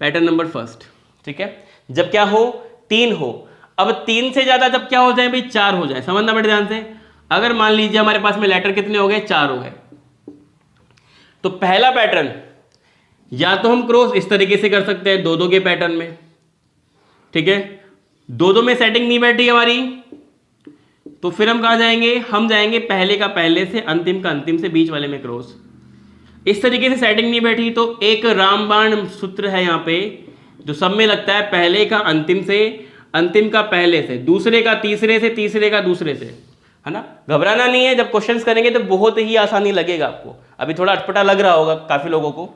पैटर्न नंबर फर्स्ट, ठीक है। जब क्या हो? 3 हो। अब 3 से ज्यादा जब क्या हो जाए भाई? 4 हो जाए। समझना बड़े ध्यान से। अगर मान लीजिए हमारे पास में लेटर कितने हो गए? 4 हो गए। तो पहला पैटर्न या तो हम क्रॉस इस तरीके से कर सकते हैं 2-2 के पैटर्न में, ठीक है। 2-2 में सेटिंग नहीं बैठी हमारी, तो फिर हम कहां जाएंगे? हम जाएंगे पहले का पहले से, अंतिम का अंतिम से, बीच वाले में क्रॉस। इस तरीके से सेटिंग नहीं बैठी तो एक रामबाण सूत्र है यहाँ पे जो सब में लगता है। पहले का अंतिम से, अंतिम का पहले से, दूसरे का तीसरे से, तीसरे का दूसरे से, है ना। घबराना नहीं है, जब क्वेश्चंस करेंगे तो बहुत ही आसानी लगेगा आपको। अभी थोड़ा अटपटा लग रहा होगा काफी लोगों को।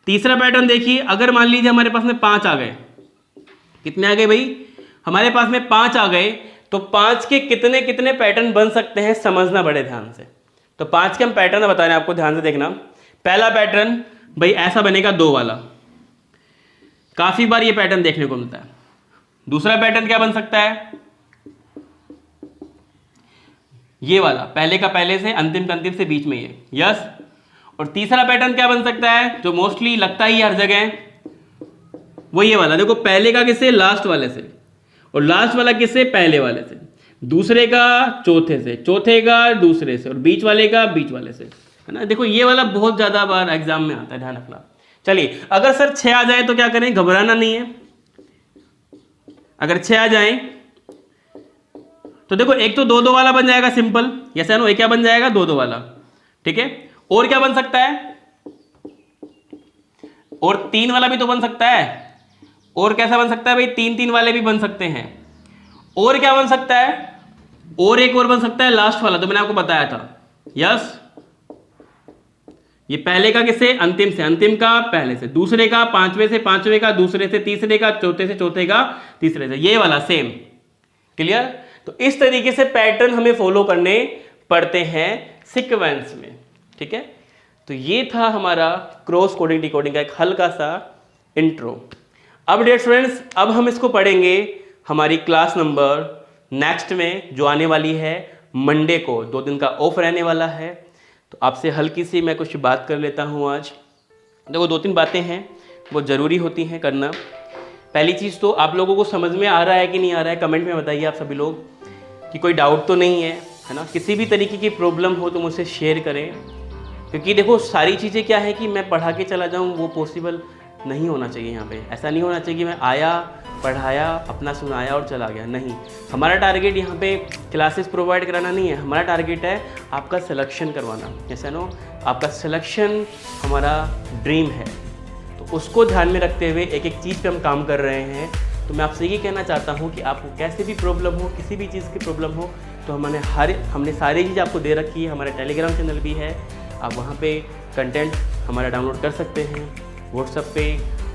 तीसरा पैटर्न देखिए, अगर मान लीजिए हमारे पास में 5 आ गए, कितने आ गए भाई? हमारे पास में 5 आ गए, तो 5 के कितने कितने पैटर्न बन सकते हैं समझना बड़े ध्यान से। तो 5 के हम पैटर्न बता रहे हैं आपको, ध्यान से देखना। पहला पैटर्न भाई ऐसा बनेगा 2 वाला, काफी बार ये पैटर्न देखने को मिलता है। दूसरा पैटर्न क्या बन सकता है? ये वाला, पहले का पहले से, अंतिम का अंतिम से, बीच में ये। यस। और तीसरा पैटर्न क्या बन सकता है जो मोस्टली लगता ही हर जगह? वो ये वाला। देखो, पहले का किससे? लास्ट वाले से, और लास्ट वाला किससे? पहले वाले से, दूसरे का चौथे से, चौथे का दूसरे से, और बीच वाले का बीच वाले से, है ना। देखो ये वाला बहुत ज्यादा बार एग्जाम में आता है, ध्यान रखना। चलिए, अगर सर 6 आ जाए तो क्या करें? घबराना नहीं है। अगर 6 आ जाए तो देखो, एक तो 2-2 वाला बन जाएगा सिंपल, यस या नो? एक क्या बन जाएगा? 2-2 वाला, ठीक है। और क्या बन सकता है? और 3 वाला भी तो बन सकता है। और कैसा बन सकता है भाई? 3-3 वाले भी बन सकते हैं। और क्या बन सकता है? और एक और बन सकता है लास्ट वाला, तो मैंने आपको बताया था। यस। ये पहले का किससे? अंतिम से, अंतिम का पहले से, दूसरे का पांचवें से, पांचवें का दूसरे से, तीसरे का चौथे से, चौथे का तीसरे से, ये वाला सेम। क्लियर? तो इस तरीके से पैटर्न हमें फॉलो करने पड़ते हैं सीक्वेंस में, ठीक है। तो ये था हमारा क्रॉस कोडिंग डिकोडिंग का एक हल्का सा इंट्रो। अब डियर स्टूडेंट्स, अब हम इसको पढ़ेंगे हमारी क्लास नंबर नेक्स्ट में, जो आने वाली है मंडे को। 2 दिन का ऑफ रहने वाला है। तो आपसे हल्की सी मैं कुछ बात कर लेता हूँ आज। देखो, 2-3 बातें हैं वो ज़रूरी होती हैं करना। पहली चीज़ तो आप लोगों को समझ में आ रहा है कि नहीं आ रहा है, कमेंट में बताइए आप सभी लोग कि कोई डाउट तो नहीं है ना। किसी भी तरीके की प्रॉब्लम हो तो मुझसे शेयर करें, क्योंकि देखो सारी चीज़ें क्या है कि मैं पढ़ा के चला जाऊँ, वो पॉसिबल नहीं होना चाहिए। यहाँ पे ऐसा नहीं होना चाहिए कि मैं आया, पढ़ाया, अपना सुनाया और चला गया। नहीं, हमारा टारगेट यहाँ पे क्लासेस प्रोवाइड कराना नहीं है। हमारा टारगेट है आपका सिलेक्शन करवाना, ऐसा नो। आपका सिलेक्शन हमारा ड्रीम है, तो उसको ध्यान में रखते हुए एक एक चीज़ पे हम काम कर रहे हैं। तो मैं आपसे ये कहना चाहता हूँ कि आपको कैसे भी प्रॉब्लम हो, किसी भी चीज़ की प्रॉब्लम हो, तो हमने सारी चीज़ आपको दे रखी है। हमारा टेलीग्राम चैनल भी है, आप वहाँ पे कंटेंट हमारा डाउनलोड कर सकते हैं। व्हाट्सएप पे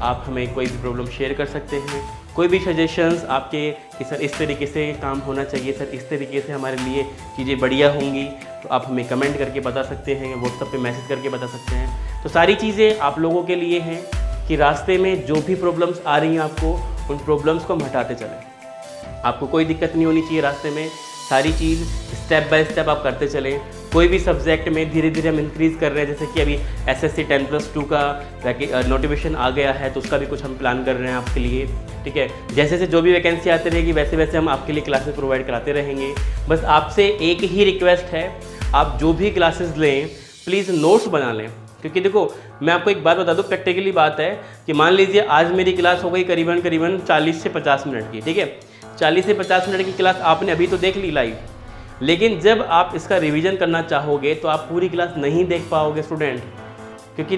आप हमें कोई भी प्रॉब्लम शेयर कर सकते हैं। कोई भी सजेशंस आपके कि सर इस तरीके से काम होना चाहिए, सर इस तरीके से हमारे लिए चीज़ें बढ़िया होंगी, तो आप हमें कमेंट करके बता सकते हैं, व्हाट्सएप पे मैसेज करके बता सकते हैं। तो सारी चीज़ें आप लोगों के लिए हैं कि रास्ते में जो भी प्रॉब्लम्स आ रही हैं आपको, उन प्रॉब्लम्स को हम हटाते चलें। आपको कोई दिक्कत नहीं होनी चाहिए रास्ते में। सारी चीज़ स्टेप बाय स्टेप आप करते चलें। कोई भी सब्जेक्ट में धीरे धीरे हम इंक्रीज़ कर रहे हैं, जैसे कि अभी SSC 10+2 का नोटिफिकेशन आ गया है, तो उसका भी कुछ हम प्लान कर रहे हैं आपके लिए। ठीक है। जैसे जैसे जो भी वैकेंसी आती रहेगी वैसे वैसे हम आपके लिए क्लासेस प्रोवाइड कराते रहेंगे। बस आपसे एक ही रिक्वेस्ट है, आप जो भी क्लासेस लें प्लीज़ नोट्स बना लें, क्योंकि देखो मैं आपको एक बात बता दूं, प्रैक्टिकली बात है कि मान लीजिए आज मेरी क्लास हो गई करीबन 40 से 50 मिनट की, ठीक है। 40 से 50 मिनट की क्लास आपने अभी तो देख ली लाइव, लेकिन जब आप इसका रिवीजन करना चाहोगे तो आप पूरी क्लास नहीं देख पाओगे स्टूडेंट, क्योंकि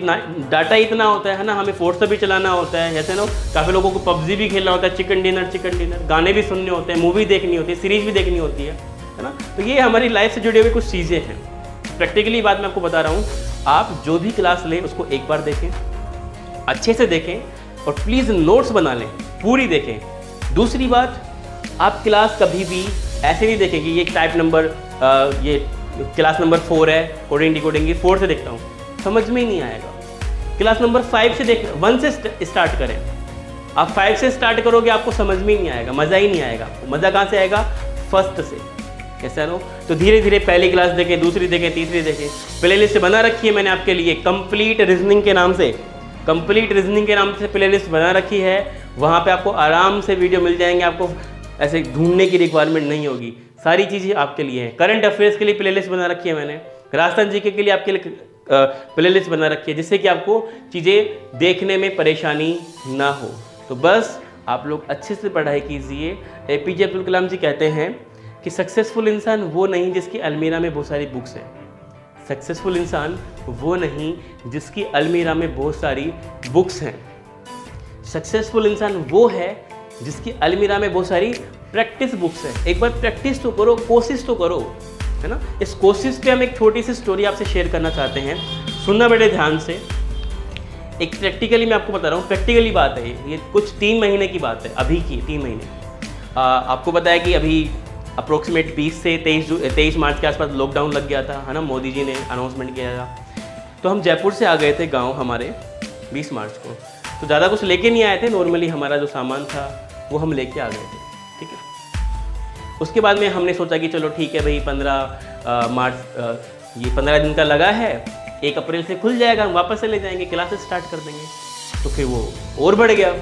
डाटा इतना होता है ना, हमें फोर्स भी चलाना होता है। जैसे ना काफ़ी लोगों को पबजी भी खेलना होता है, चिकन डिनर, गाने भी सुनने होते हैं, मूवी देखनी होती है, सीरीज भी देखनी होती है ना। तो ये हमारी लाइफ से जुड़े हुए कुछ चीज़ें हैं। प्रैक्टिकली बात मैं आपको बता रहा हूँ, आप जो भी क्लास लें उसको एक बार देखें, अच्छे से देखें और प्लीज़ नोट्स बना लें, पूरी देखें। दूसरी बात, आप क्लास कभी भी ऐसे नहीं देखें कि ये टाइप नंबर ये क्लास नंबर 4 है, कोडिंग डिकोडिंग की 4 से देखता हूँ, समझ में ही नहीं आएगा। क्लास नंबर 5 से 1 से स्टार्ट करें। आप 5 से स्टार्ट करोगे आपको समझ में ही नहीं आएगा, मज़ा ही नहीं आएगा। मज़ा कहाँ से आएगा? फर्स्ट से। कैसा नो? तो धीरे धीरे पहली क्लास देखें, दूसरी देखें, तीसरी देखें। प्ले लिस्ट बना रखी है मैंने आपके लिए कंप्लीट रीजनिंग के नाम से, कंप्लीट रीजनिंग के नाम से प्ले लिस्ट बना रखी है। वहाँ पे आपको आराम से वीडियो मिल जाएंगे, आपको ऐसे ढूंढने की रिक्वायरमेंट नहीं होगी, सारी चीज़ें आपके लिए हैं। करंट अफेयर्स के लिए प्ले लिस्ट बना रखी है मैंने, राजस्थान जीके के लिए आपके लिए प्ले लिस्ट बना रखी है, जिससे कि आपको चीज़ें देखने में परेशानी ना हो। तो बस आप लोग अच्छे से पढ़ाई कीजिए। APJ अब्दुल कलाम जी कहते हैं कि सक्सेसफुल इंसान वो नहीं जिसकी अलमीरा में बहुत सारी बुक्स हैं। सक्सेसफुल इंसान वो नहीं जिसकी अलमीरा में बहुत सारी बुक्स हैं। सक्सेसफुल इंसान वो है जिसकी अलमीरा में बहुत सारी प्रैक्टिस बुक्स है। एक बार प्रैक्टिस तो करो, कोशिश तो करो, है ना। इस कोशिश पे हम एक छोटी सी स्टोरी आपसे शेयर करना चाहते हैं, सुनना बड़े ध्यान से। एक प्रैक्टिकली मैं आपको बता रहा हूँ, प्रैक्टिकली बात है ये कुछ 3 महीने की बात है, अभी की 3 महीने। आपको पता है कि अभी अप्रोक्सीमेट 20 से 23 मार्च के आसपास लॉकडाउन लग गया था, है ना, मोदी जी ने अनाउंसमेंट किया था। तो हम जयपुर से आ गए थे गांव हमारे 20 मार्च को। तो ज़्यादा कुछ लेके नहीं आए थे, नॉर्मली हमारा जो सामान था वो हम लेके आ गए थे, ठीक है। उसके बाद में हमने सोचा कि चलो ठीक है भाई, 15 मार्च ये 15 दिन का लगा है, 1 अप्रैल से खुल जाएगा, हम वापस चले जाएंगे, क्लासेस स्टार्ट कर देंगे। तो फिर वो और बढ़ गया,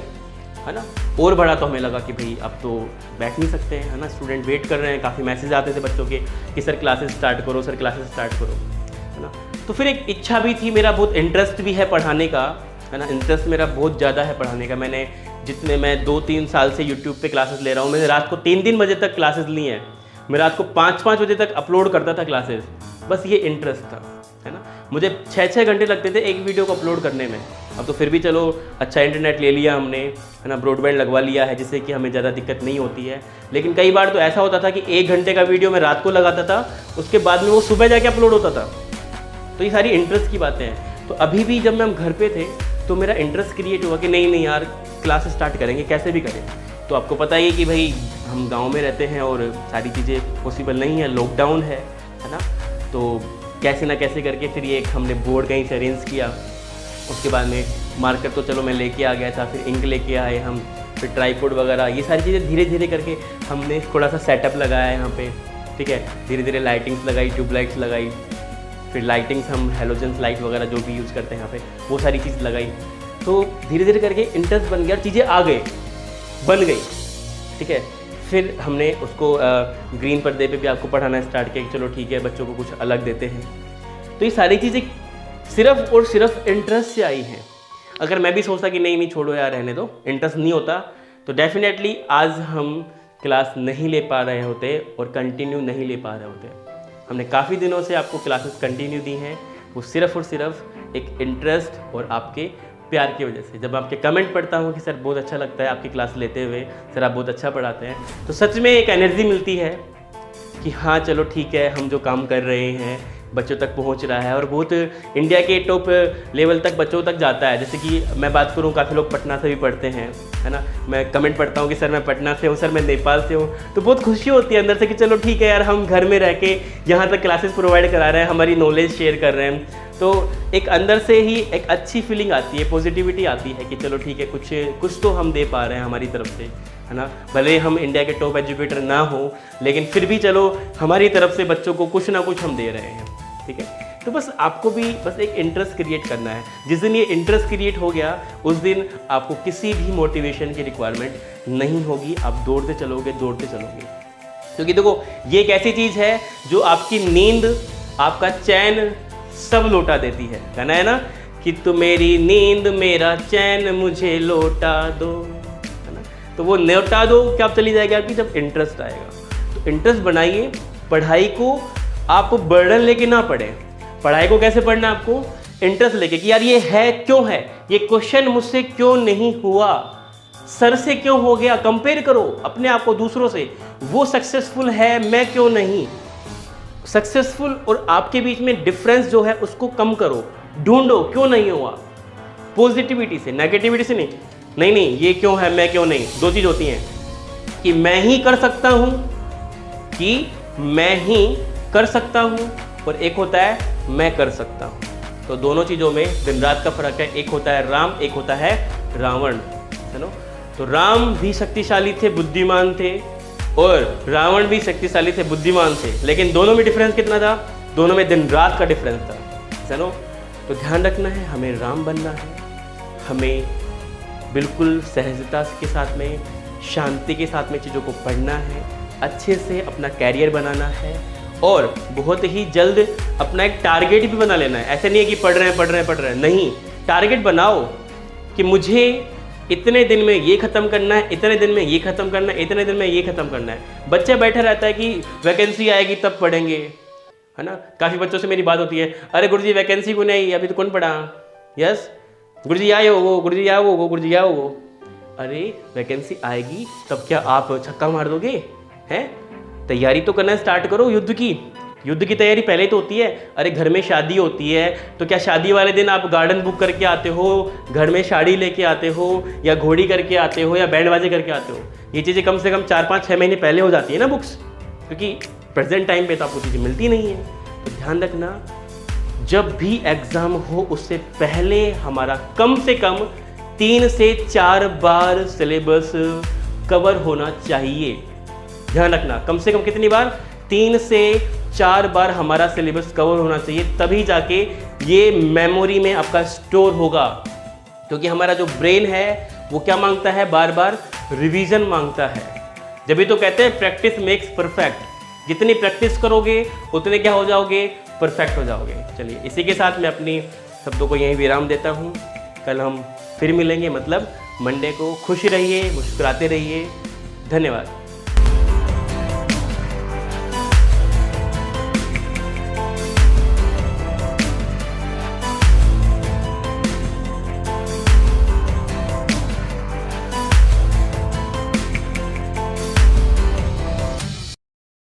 है ना, और बढ़ा। तो हमें लगा कि भाई अब तो बैठ नहीं सकते हैं, है ना, स्टूडेंट वेट कर रहे हैं। काफ़ी मैसेज आते थे बच्चों के कि सर क्लासेस स्टार्ट करो, सर क्लासेस स्टार्ट करो, है ना। तो फिर एक इच्छा भी थी, मेरा बहुत इंटरेस्ट भी है पढ़ाने का, है ना, इंटरेस्ट मेरा बहुत ज़्यादा है पढ़ाने का। मैं 2-3 साल से यूट्यूब पे क्लासेस ले रहा हूँ। मैंने रात को 3-3 बजे तक क्लासेस ली हैं। मैं रात को 5-5 बजे तक अपलोड करता था क्लासेस, बस ये इंटरेस्ट था, है ना। मुझे 6-6 घंटे लगते थे एक वीडियो को अपलोड करने में। अब तो फिर भी चलो अच्छा इंटरनेट ले लिया हमने, है ना, ब्रॉडबैंड लगवा लिया है, जिससे कि हमें ज़्यादा दिक्कत नहीं होती है। लेकिन कई बार तो ऐसा होता था कि 1 घंटे का वीडियो मैं रात को लगाता था, उसके बाद में वो सुबह जाके अपलोड होता था। तो ये सारी इंटरेस्ट की बातें हैं। तो अभी भी जब हम घर पे थे तो मेरा इंटरेस्ट क्रिएट हुआ कि नहीं यार क्लास स्टार्ट करेंगे, कैसे भी करें। तो आपको पता ही है कि भाई हम गाँव में रहते हैं और सारी चीज़ें पॉसिबल नहीं है, लॉकडाउन है ना। तो कैसे ना कैसे करके फिर ये हमने बोर्ड कहीं से अरेंज किया। उसके बाद में मार्कर तो चलो मैं लेके आ गया था, फिर इंक लेके आए हम, फिर ट्राईपोड वगैरह, ये सारी चीज़ें धीरे धीरे करके हमने थोड़ा सा सेटअप लगाया यहाँ पे, ठीक है। धीरे धीरे लाइटिंग्स लगाई, ट्यूबलाइट्स लगाई, फिर लाइटिंग्स हम हेलोजन्स लाइट वगैरह जो भी यूज़ करते हैं यहाँ पे, वो सारी चीज़ लगाई। तो धीरे धीरे करके इंटरेस्ट बन गया, चीज़ें बन गई, ठीक है। फिर हमने उसको ग्रीन पर्दे पे भी आपको पढ़ाना स्टार्ट किया कि चलो ठीक है बच्चों को कुछ अलग देते हैं। तो ये सारी चीज़ें सिर्फ और सिर्फ इंटरेस्ट से आई हैं। अगर मैं भी सोचता कि नहीं छोड़ो यार रहने दो, इंटरेस्ट नहीं होता, तो डेफिनेटली आज हम क्लास नहीं ले पा रहे होते और कंटिन्यू नहीं ले पा रहे होते। हमने काफ़ी दिनों से आपको क्लासेस कंटिन्यू दी हैं, वो सिर्फ और सिर्फ एक इंटरेस्ट और आपके प्यार की वजह से। जब आपके कमेंट पढ़ता हूँ कि सर बहुत अच्छा लगता है आपकी क्लास लेते हुए, सर आप बहुत अच्छा पढ़ाते हैं, तो सच में एक एनर्जी मिलती है कि हाँ चलो ठीक है, हम जो काम कर रहे हैं बच्चों तक पहुंच रहा है और बहुत इंडिया के टॉप लेवल तक बच्चों तक जाता है। जैसे कि मैं बात करूं, काफ़ी लोग पटना से भी पढ़ते हैं, है ना। मैं कमेंट पढ़ता हूं कि सर मैं पटना से हूं, सर मैं नेपाल से हूं, तो बहुत खुशी होती है अंदर से कि चलो ठीक है यार, हम घर में रह के यहाँ तक क्लासेस प्रोवाइड करा रहे हैं, हमारी नॉलेज शेयर कर रहे हैं। तो एक अंदर से ही एक अच्छी फीलिंग आती है, पॉजिटिविटी आती है कि चलो ठीक है, कुछ तो हम दे पा रहे हैं हमारी तरफ से, है ना। भले हम इंडिया के टॉप एजुकेटर ना हो, लेकिन फिर भी चलो हमारी तरफ से बच्चों को कुछ ना कुछ हम दे रहे हैं, ठीक है। तो बस आपको भी बस एक इंटरेस्ट क्रिएट करना है। जिस दिन ये इंटरेस्ट क्रिएट हो गया उस दिन आपको किसी भी मोटिवेशन की रिक्वायरमेंट नहीं होगी, आप दौड़ते चलोगे। क्योंकि देखो ये एक ऐसी चीज़ है जो आपकी नींद, आपका चैन सब लौटा देती है। कहना है ना कि तू मेरी नींद मेरा चैन मुझे लौटा दो, है ना। तो वो लौटा दो कब चली जाएगी आपकी, जब इंटरेस्ट आएगा। तो इंटरेस्ट बनाइए, पढ़ाई को आप बर्डन लेके ना पढ़ें। पढ़ाई को कैसे पढ़ना है आपको, इंटरेस्ट लेके कि यार ये है क्यों है, ये क्वेश्चन मुझसे क्यों नहीं हुआ, सर से क्यों हो गया। कंपेयर करो अपने आप को दूसरों से, वो सक्सेसफुल है मैं क्यों नहीं। सक्सेसफुल और आपके बीच में डिफरेंस जो है उसको कम करो, ढूंढो क्यों नहीं हुआ। पॉजिटिविटी से, नेगेटिविटी से नहीं ये क्यों है मैं क्यों नहीं। दो चीज होती हैं कि मैं ही कर सकता हूं, कि मैं ही कर सकता हूं, और एक होता है मैं कर सकता हूं। तो दोनों चीजों में दिन रात का फर्क है। एक होता है राम, एक होता है रावण, है ना। तो राम भी शक्तिशाली थे, बुद्धिमान थे, और रावण भी शक्तिशाली थे, बुद्धिमान थे, लेकिन दोनों में डिफरेंस कितना था, दोनों में दिन रात का डिफरेंस था, चलो। तो ध्यान रखना है, हमें राम बनना है, हमें बिल्कुल सहजता के साथ में, शांति के साथ में चीज़ों को पढ़ना है, अच्छे से अपना कैरियर बनाना है, और बहुत ही जल्द अपना एक टारगेट भी बना लेना है। ऐसे नहीं है कि पढ़ रहे हैं, नहीं, टारगेट बनाओ कि मुझे इतने दिन में ये खत्म करना है, इतने दिन में ये खत्म करना है, इतने दिन में ये खत्म करना है। बच्चा बैठा रहता है कि वैकेंसी आएगी तब पढ़ेंगे, है ना। काफ़ी बच्चों से मेरी बात होती है, अरे गुरुजी वैकेंसी को नहीं, अभी तो कौन पढ़ा। यस गुरुजी आए हो वो, गुरुजी आओ वो, गुरुजी आओ वो। अरे वैकेंसी आएगी तब क्या आप छक्का मार दोगे, हैं। तैयारी तो करना स्टार्ट करो युद्ध की तैयारी पहले तो होती है। अरे घर में शादी होती है तो क्या शादी वाले दिन आप गार्डन बुक करके आते हो, घर में साड़ी लेके आते हो, या घोड़ी करके आते हो, या बैंड बाजे करके आते हो। ये चीज़ें कम से कम 4-5-6 महीने पहले हो जाती है ना बुक्स, क्योंकि प्रेजेंट टाइम पे तो आपको चीज़ें मिलती नहीं है। तो ध्यान रखना, जब भी एग्ज़ाम हो उससे पहले हमारा कम से कम 3 से 4 बार सिलेबस कवर होना चाहिए। ध्यान रखना, कम से कम कितनी बार, 3 से 4 बार हमारा सिलेबस कवर होना चाहिए, तभी जाके ये मेमोरी में आपका स्टोर होगा। क्योंकि हमारा जो ब्रेन है वो क्या मांगता है, बार बार रिवीजन मांगता है। जब भी तो कहते हैं प्रैक्टिस मेक्स परफेक्ट, जितनी प्रैक्टिस करोगे उतने क्या हो जाओगे, परफेक्ट हो जाओगे। चलिए इसी के साथ मैं अपनी शब्दों को यहीं विराम देता हूँ। कल हम फिर मिलेंगे, मतलब मंडे को। खुश रहिए, मुस्कुराते रहिए। धन्यवाद।